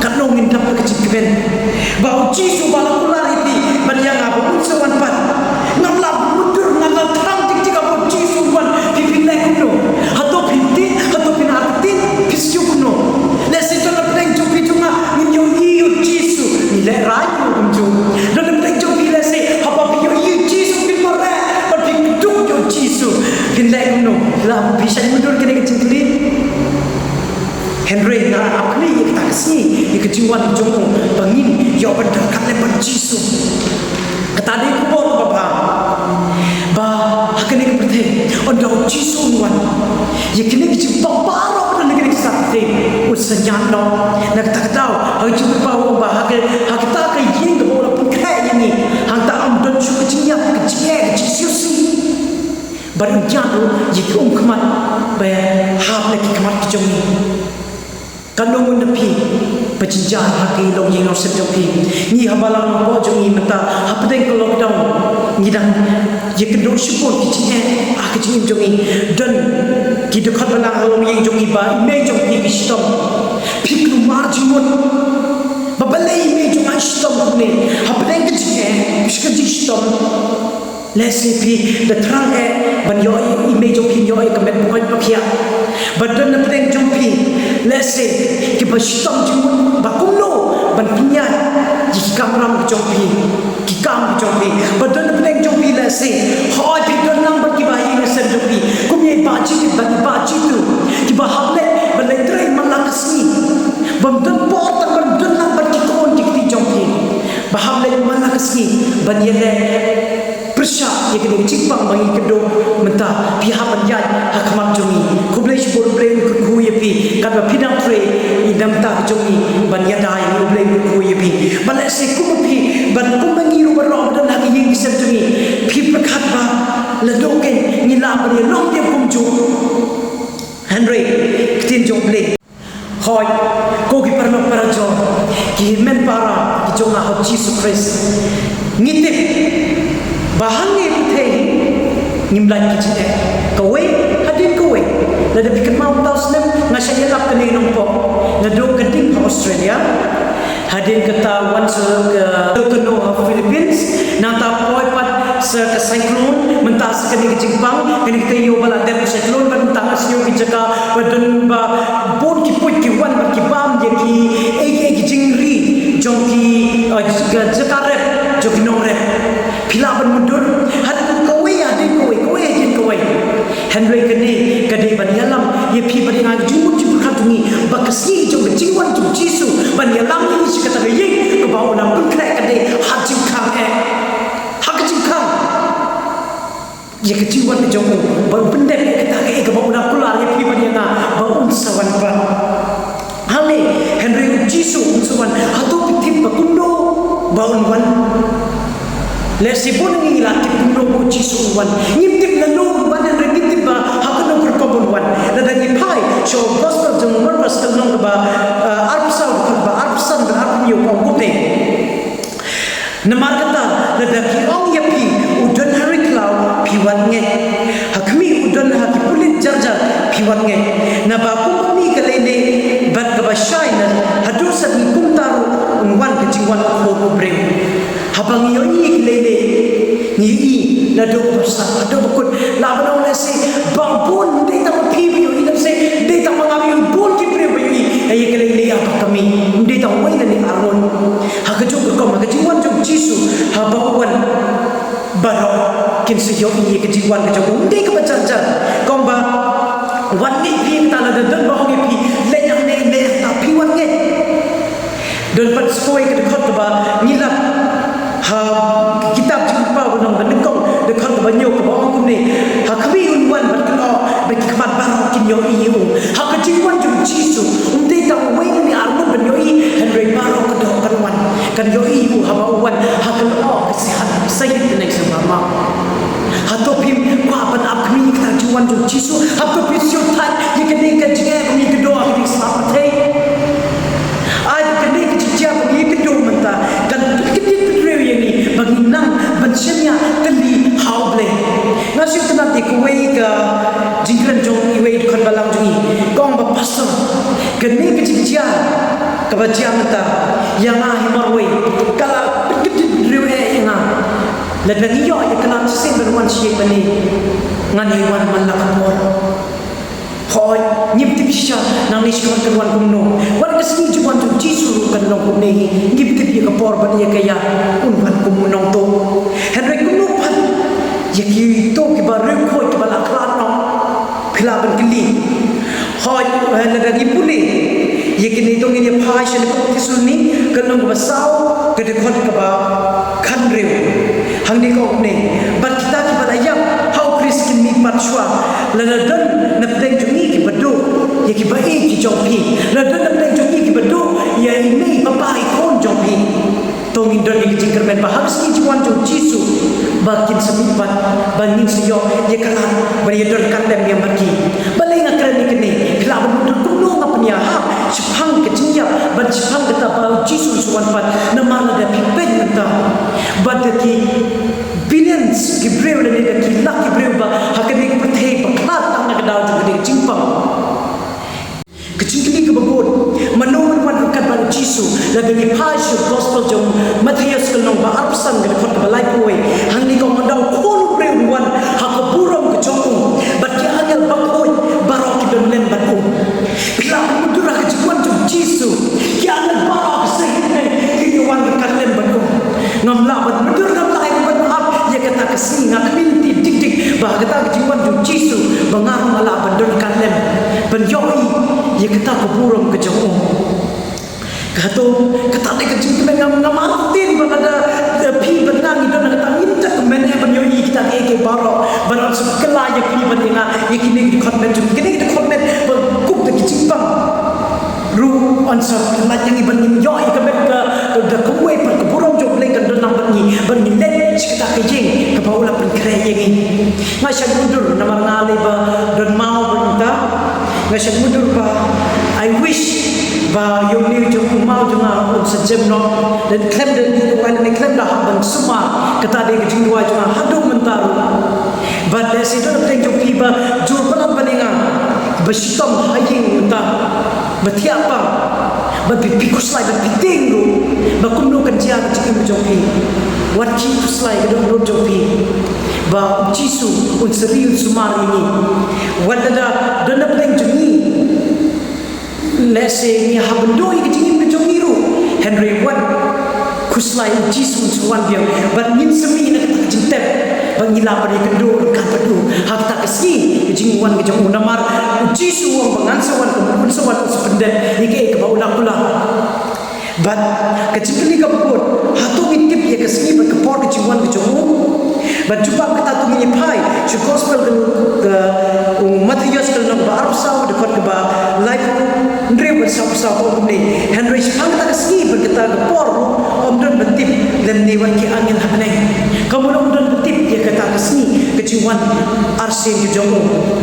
kat nongin dapat kecil kemen bau Jisu bala ular itu beriang apa pun sawan pan ngamla mundur ngamla terang tiga bau Jisu pan pipin lek kuno atau pinti atau pinartin pisyu kuno lesi jangan peleng jopi cuma minyo iyo Jisu nilai rayu kunju dan peleng jopi lesi apa minyo iyo Jisu pinore pergi keduk yo Jisu pinlek kuno lah bisa mundur kena kecil Henry na apni kita kesini kejiwan jomo bangin yo berdekat lebar Jisu kata dia kubur bapa ba hakene ke berthe ondo Jisu wan ye kene ke bapa ro pada negeri sakti usenyan no nak tak tahu haju bapa ba hakita ke yin ke bola pun kai ni hanta am don chu kejinya ke Jisu si barang jadu ye kemat ba hab lagi kemat kejongi kanong napi pejinjah haki long yang sedang ni habalang po jongi mata hapdeng ke lockdown ni dan ye kedok syukur kicine kicin jongi dan kita khat balang long yang jongi ba me jongi kistom pikru marjimun babalai me jongi kistom ne hapdeng kicine biskaji kistom Leslie pi the trang ban yo image jongi yo kemet point pakia badan napdeng jongi Leslie ki bastom jimun bakulo ban pinyat ji kamram jompi ki kam jompi badan peleng jompi Leslie hoi pi don number ki bahi nesen jompi kumye baji tu ki bahable ban letre malakasni bam don pot ban don number ki kon ki jompi bahable malakasni ban yele persya yang kena cipang bagi kedua mentah pihak penjat hakamat jongi kublesh bol brain ku yepi kada pidang tre idam ta jongi ban yada yang brain ku yepi balase kupi ban kumangiru barom dan lagi yang disentuhi pi perkat ba ledoken ngila bani long dia kumju Henry ketin jongle hoi ko ki parno parajo ki men para ki jonga ho Jesus Christ ngitip bahangi putih ngimlan kicine kowe hadin kowe lada bikin mau tahu senem ngasih nyelap ke nompo ngadu keding ke Australia hadin kata wan se ke Philippines nata poi pat se ke cyclone mentah se ke Jepang kini kita yo bala dem cyclone mentah asio ki jaka badun ba bon ki poi ki wan ki bam je ki ki jingri jongki jakarep joki nomre pila bermundur hadin kowe hadin kowe Henry kini kadai ban yalam ye phi ban ngang jumut ji khatungi bakasi jo jiwan jo jisu ban yalam ni si kata ye ko ba ona kun kra kadai hajim kham hajim kham ye ke jiwan jo ba bende kata ke ko ba ona kular ye phi ban yana ba un sawan ba hale Henry jisu un sawan hatu pitip ba kundo ba un wan le sipun ngi la tip kundo ko jisu wan ngip lalu badan repetitif ba hakano berkobun wan dan lagi pai show gospel jeng merwas kenong ba arpsau ba arpsan ba arpnyo ko gute namar kata ladaki ong yapi udon hari klau piwan nge hakmi udon haki pulit jarjar piwan nge na ba kumni kalene bat ka ba shaina hadusan ni kumtaru unwan kejingwan ko bre habang yo ni kalene ni na do persa do bakut la bana ole se bangpun de ta pibi yo ina se de ta mangabi bol ki pre bayi ay kale le apa kami de ta wai ni aron ha ka jog ko ma ka jiwan jog jisu ha bawan baro kin se yo ni ka jiwan ka jog de ka bacar jar kom ba wan ni pi ta la de ba ngi pi le yang ne le ta pi wan nge don pat skoi ka de khot ba ni la ha kitab jumpa bunang benekong dekat banyo ke bawah kum ni ha kami unwan berkeno bagi kemat baru kin yo iu ha kejiwan jum jisu unte ta wei ni armun banyo i Henry baru ke do kanwan kan yo iu ha bawan ha kan o kesihat sayid nek sama ha to pim ko apan ap kami ka jiwan jum jisu ha to pisio tat ye kan ni kan jige kami ke do ha di selamat hai ai kan ni ke jia kami ke do menta kan bagi nang bencenya kali hauble nasib tenat dikuai ke jingkran jong iwei dukan balang jongi kong ba pastor geni ke jingja ke bacia mata yang ah himarwei kala pedit rewe yang ah ladang iyo ya kena sen berwan siye bani ngani wan malakapor hoi nyip tip sha nang ni skor kan wan kumno wan kesni juan tu jisu kan nong kumne nyip tip ye kapor ban ye kaya un wan kumno to Henry kumno pan ye ki to ki baru khoi ki bala klan no khilaban kili hoi la da gi puli ye ki ni to ni phai shen ko ki sunni kan nong ba sau ke de khot ka ba khan rew hang ni ko ne bat kita ki bala yang how chris ki mi pat shwa la da don na pleng jungi ki bado ye ki bai ki jompi la don na pleng jungi ki bado ye ni papa I kon jompi to min don ni jingker men ba habis ni jiwan jom jisu bakin semipat bangin siyo ye kalan bari don kan dem yang bagi balai ngakran ni kene kelaban don kuno ngapnya ha sipang ke jinja ban sipang kata ba jisu suwan pat na mala da pipen menta badaki billions Gibril ni da ki lak Gibril ba hakani pathe ba klat tang na daw ju de jingpang kecingkili ke babon manoman wan kan ban jisu la de passion gospel jong Matthias kelong ba arpsan ga khot ba lai koi hang ni ko mandau khol bre wan hakaburam ke jong bat ki angal ba koi barok ki don len bat ko bila mudura ke jiwan jong jisu ki angal barok sai ki wan kan len bat ko ngam la bat mudur ngam la ai bat ap ye kata kesini ngak minti dik dik ba kata ke jiwan jong jisu bangar ala bandon kan len ban yoi ye kata kuburam ke jong kato kata de kecing ngam ngam atin ba ada pi benang itu nak tangin tak men ban yoi kita ke baro baran sekala ye pi benang ye kini di comment kini di comment ba kup de kecing bang ru ansar lat yang iban yoi ke ke kuwe per kuburam jong le kan donang ban ni let kita ke jing ke baula pen kre ye ni ngasyak mundur namar ngale ba don mau benta ngasyak mundur ba I wish ba yung ni jong mau jong un sejem no dan klem dan wan ni klem dah ban semua kata de jing dua jong hadung mentaru ba de situ de jong piba jur balat baninga besitom haying menta betiapa ba pikus lai ba pitingu ba kumno kan dia jing jong pi wat ki kuslai ga don jong pi ba jisu un serius sumar ini wadada dona pleng jungi lese ni habndoi ke jingim ke jongiru Henry wat kuslai jisu suan dia bat nin semi nak jintep bangila bari kendo kan padu hak tak kesi jingwan ke jong namar uji suwang bangansawan kemun sawan sependet ike ke baulang ulang but kecipli kapot hatu ngitip ya kesini berkepor ke jingwan ke jong but cuba kita tu mini pai chu gospel ke Matius ke nang ba Arab saw dekat ke ba life ndre bersama-sama ni Henry Spang tak kesini berkata kepor omdan betip dan newan ki angin hanai kamu omdan betip dia kata kesini kejiwan arsen ke jomo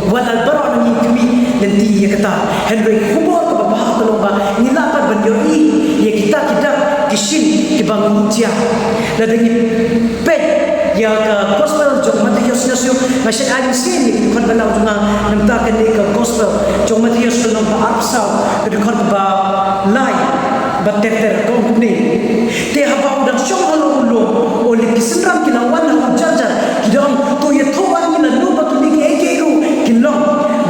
wal albara ni kami dan dia kata Henry kubur ke bapa tolong ba nilapan bandoi ya kita kishin ke bangun dia dan dengan pet ya ke gospel jong Matius nasyo masih ada sini kon balau junga namta ke gospel jong Matius ke nang ba Arab saw dekat ba lai bater kompni te haba udang syong halo ulo oleh kisendram kilawan halo jajar kidong to ye thowa ni na no batu ni ke ru kilong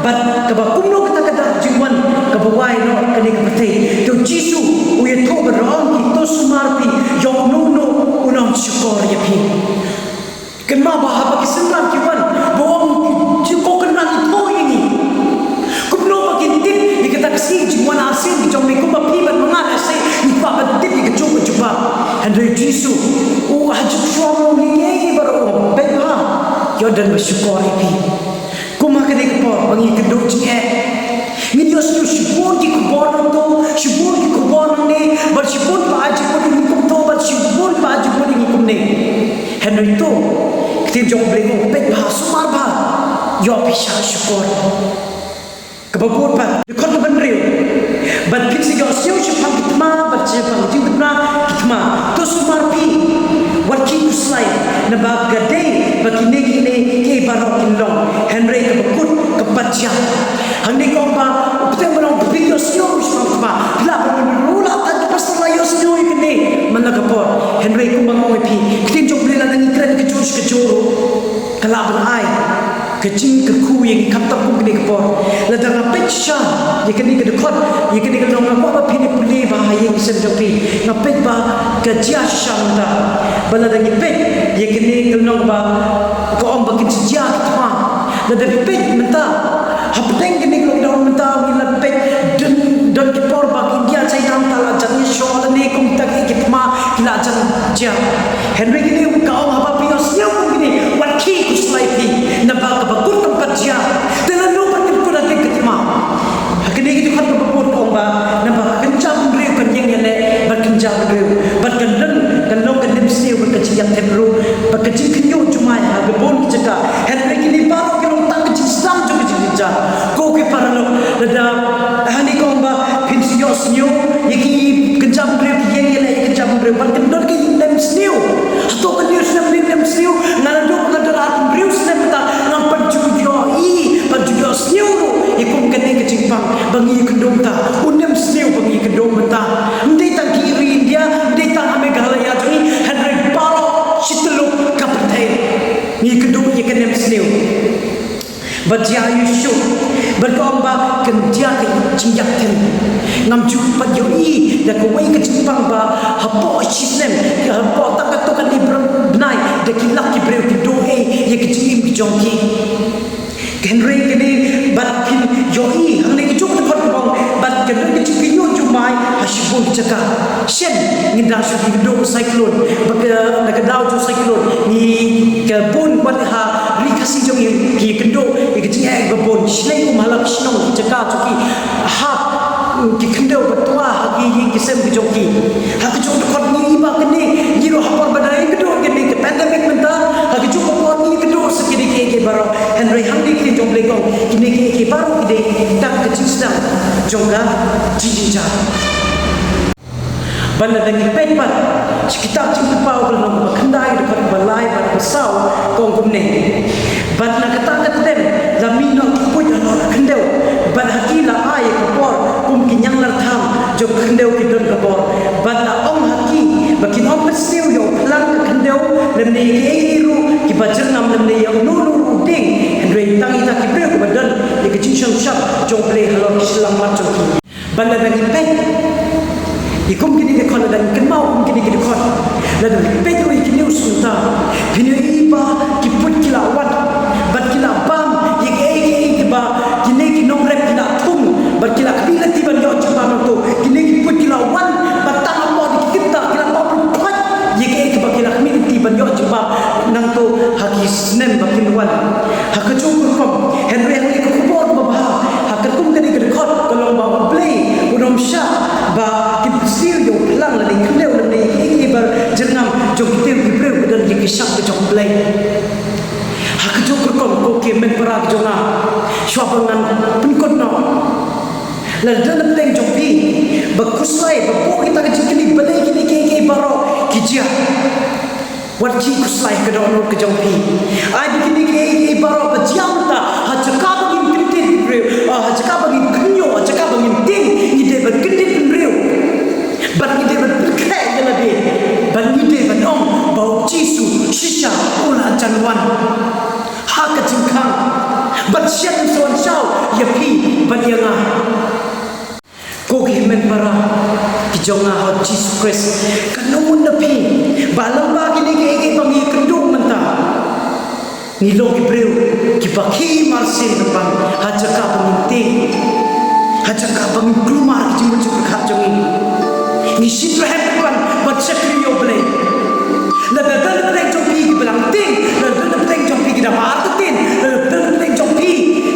bat kaba kumno kata kata jiwan kaba wai no kani ka pate to jisu u ye thoba ram ki to sumarpi yong no no unam syukur ye pi kenma ba haba kisendram kiwan bom ko kenal itu ini kumno bakin tip ikata kasi jiwan asin jong me ko ba pi ban mangala sai ipa badip ke coba coba Henry Jisu hajuk suam ni baru beha yo dan bersyukur ipi kuma kene ko bangi keduk je ni Dios tu syukur di kubon tu syukur di kubon ni bersyukur ba aji ko ni kum to bersyukur ba aji ko ni kum ni Henry tu kita jong beli beha sumar ba yo bisa syukur kebabut ba dekat benriu bat piksi go siu chapang kitma bat chapang jingtna kitma to sumarpi waki kuslai na ba gade bakine kine ke barok kinlong Henry ke bakut ke patja hangni ko ba upte barong video siu chapang ba la rula ta pastor la yo siu ikne manakapor Henry ko mangoy pi tin jok blela nang ikren ke joro kalaban ai kecing keku yang kaptak pun kena kepor ladang ngapet syah dia kena kedekot dia kena kedong apa pini pulih bahaya yang bisa dijopi ngapet bah kejia syah minta baladang ngipet dia kena kedong bah koong bakin sejak kitma ladang ngipet minta hapeteng kena kedong minta bila pet dan kepor bakin dia cai dalam tala jatnya syah ni kum tak kitma kila jat jia Henry kena koong apa pios nyam kena waki kuslaipi nabak bakut tempat dia dalam lupa kita nak ketema hakini itu kan bakut omba nabak kencang riu kenyang yang berkencang riu berkendeng kendong kendem siu berkeciang temru berkecing kenyu cuma habon kita Henry kini baru kita tak kecing sang juga kita kau ke para lo ada hani omba pinsios new yaki kencang riu yang kencang riu berkendeng kendem siu atau kenyu kendem siu nalado ngadarat riu senemta sniu ikum kene kecimpang bangi kedong ta unem sniu bangi kedong ta ndai tang kiri India ndai tang ame galaya jui Henry paro chitlu kapte ni kedong ye kene sniu batia yushu berkomba kendia ke cinyak ten ngam ju pat yo I da ko wei kecimpang ba hapo chitnem hapo tak to kan di benai de kilak ki breu ki do ye kecim ki jongki Henry kini batkin yoi hangni kicuk dekat bang bat kene kicuk yo jumai hasibun caka shen ngindang syuki do cyclone baka nakadaw jo cyclone ni kabun bat ha rikasi jo ki kendo ikicing ai babon shlei malak shnong caka chuki ha ki kendo batwa hagi kisem ki joki ha kicuk dekat ni ba kene jiro hapar badai kedo kene ke pandemic menta ha kicuk babon ni kedo sekidi ke baro Henry hangni ki jom lekong kini ke baru ide tak kecil sedang jongga jijija banda dengan pepat sekitar ciput pau belum kendai dekat balai pada pesau kongkumne banda kata dem zamino pun orang kendau banda hakila ai kapor kum kinyang lartham jom kendau kidon kapor banda om haki bakin om pestiu yo pelang kendau lemne iru ki bajernam lemne yo nuru ding Henry tangi tak kibreu ke badan ye kecing syap jom play halor selamat joki banda dengan pet ikum kini dekon dan kenmau kini dekon lalu pet ko ikini usunta pini ba ki put ki la wat bat ki la bam ye ke ba ki ne ki nong rep ki la thum bat ki la ki la ti ban yo chu ba to ki ne ki put ki la wan bat ta mo di ki ta ki la ba put ye ke ba ki la mi ti ban yo chu ba nang to ha ki snem ba ki wan ha ka chu ko henry henry ko bo ba ba ha ka kum ka ni ka khot ko long ba play unom sha ba ki sil yo lang la ni khlew la ni ki ba jernam jong ki tem ki breu dan ye ki sak jong play ha ka chu ko ke men para jonga shwa bangan pun ko no la dalam teng jong pi ba kuslai ba po kita ka jikini balai kini ke baro ki jia wat chi kuslai ka dono ka jong pi ai bikini ke baro ba jiam ta ha chaka ba ngin kintin breu ha chaka ba ngin knyo ha chaka ba ngin ting ni de ba kintin breu ba ni de ba khe de la de ba ni de ba ong ba chi su shisha ula janwan ha ka chingkhang ba shen son shao ya pi ba yanga ko ki men para ki jonga ho Jesus Christ kanun na pi balang ba ki ke bangi kendung menta ni lo ki breu ki bakhi marsin bang ha jaka penting ha jaka bang klumar ki jung jung kha jongi ni Abraham kan bat sakri yo ble la da da ble jong pi ki belang ting la da ble jong pi ki da mar tin la da ble jong pi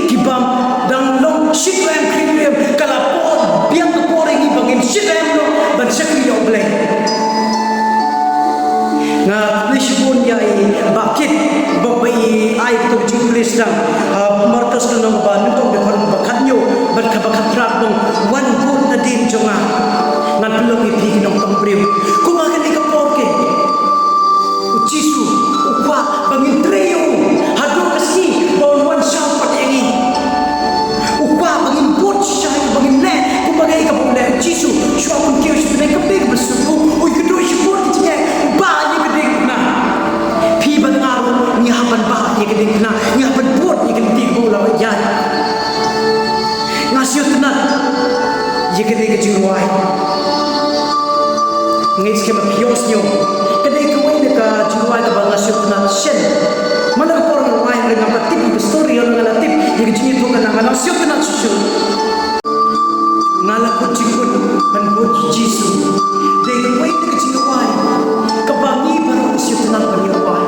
ki bam dang long Abraham krim kala biang ke pore ni bangin sidem no ban sakri yo ble na lishbon ya bakit babai ai to jinglis dang markas no ba ni to de khon bakhat yo ban ka bakhat rak bong wan bun na din jonga ngan pelong ipi nong tong prim ku ma ni ka porke ucisu ukwa bangin treyo hadu kasi bon wan sham pat yangi ukwa bangin bot shai bangin le ku bagai ka pole jisu shwa pun keu shne ka big besu oi ku do shi bot ti ye ba ni ka ding na pi ban ngaru ni haban ba ni ka ding na ni haban bot ni ka ti ko la ya ngasio tenat ye ka ding ka jiwai ngai skema pios nyo ka ding ka wai ka jiwai ka ba ngasio tenat shen mana ka por ngai ngai ka tip story yo ngala tip ye ka jingi to ka na ngasio tenat su ngala ko cikun ban bo jisu de ko wai ka jiwai ka ba ni ba ngasio tenat ba yo wai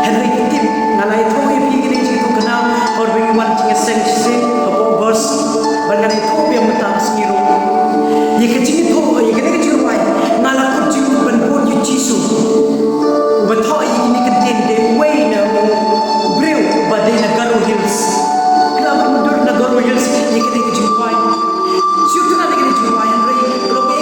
henry tip ngala ito ye pi ki jingi to ka na or bing wan jinga seng se ko bos ban ngala ito bi mata singiro ye ka jingi to ye ka de jiwai ngala ko cikun ban bo jisu ba tho ye ni ka de wai na breu ba de na garo hills kila ba dur na garo hills ye ka de jiwai siu tu na de jiwai henry lo ke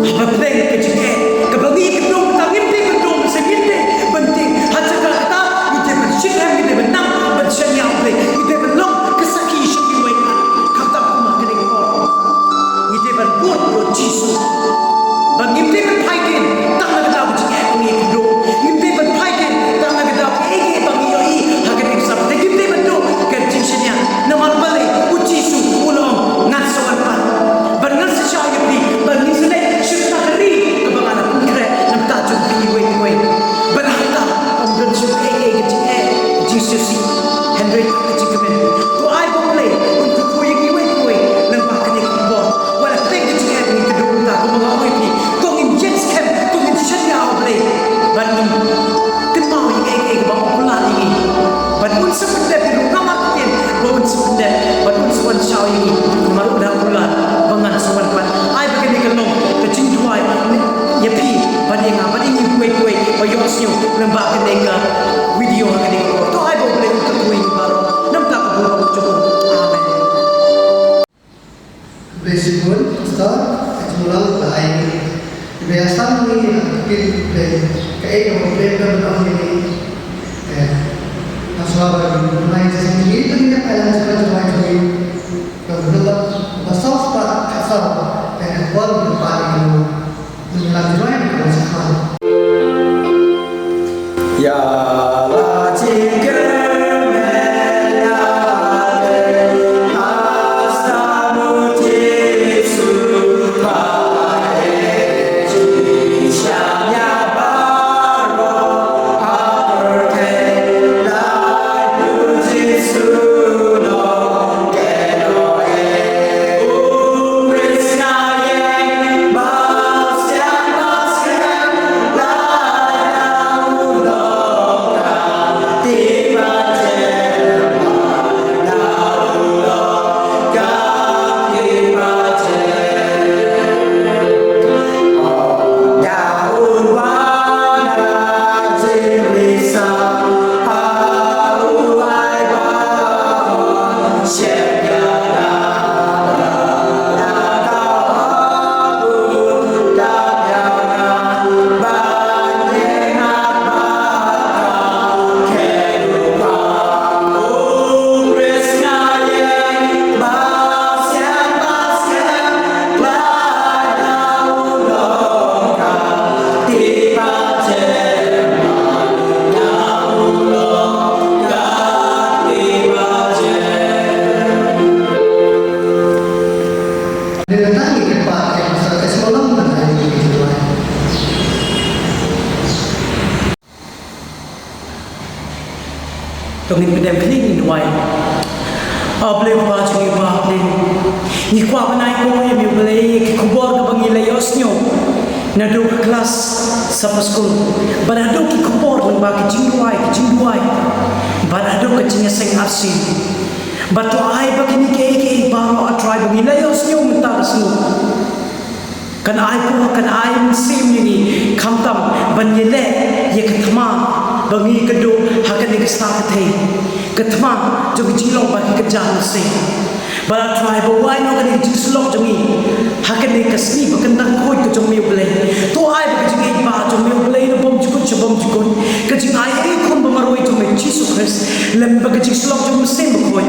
apa pleng ke jike ke bagi ke dong tak ngimpi ke dong segini penting haja kata kita bersyukur kita benang bersyukur pleng kita belum kesaki syukur waikan kata kuma kene ko kita berbuat pro Jesus bang ngimpi berpaikin tak nak tahu jike ni ke dong ngimpi berpaikin tak nak tahu ege bang yoi hakan eksam ngimpi betul ke jinsynya nama balik uji su ulong ngat soal pan benar sejauh ini bagi selek syukur hari kebangan pun kira nampak jumpi wei berhata ambil syukur ege jike jinsyusi Henry jike men tu ai boleh untuk kau yang wei nampak kene ko wala teng jike ni kedua tak kebangan wei kau ingin jets camp kau ingin syanya boleh bagi temau yang ege kebangan pula ini Badun sebentar biru kamar tin, badun sebentar, badun sewan syau ini, maru dah bulan, bangan sewan pan, ai begini kelong, kecing tuai, yepi, bading apa ini kue, bayosnya, lembak kenega, video kenega, tu ai boleh untuk kue baru, nampak buruk cukup, amen.
Besipun, pastor, kemulang lain. Biasa ni, kita kayak orang ini. Masalah mulai sendiri itu tidak ada sesuatu lagi. Kemudian besar pak kasar dan kuat berpali itu melanjutkan dengan sama.
Ya la jika
Tungin pedem clean duai. Able baca ni bahle. Ni kuah benai ko yang boleh kubur ke bangi layosnyo. Nado ke kelas sampai sekolah. Barado ki kubur dan bagi kicing duai. Barado ke cingnya seng arsin. Batu ai bagi ni ke baru atrai bangi layosnyo mentar semua. Kan ai musim ni kamtam banyele ye ketama bangi kedu hakan ni kestak thei ketama jo jilong bagi kejang se bara try bo wai no kan jislong jongi hakan ni kasni bakandang koi ke jomi ble to ai ba jingi ba jomi ble no bom jukut ke jing ai kon ba maroi jomi Jesus Christ lem ba jislong jom se mo koi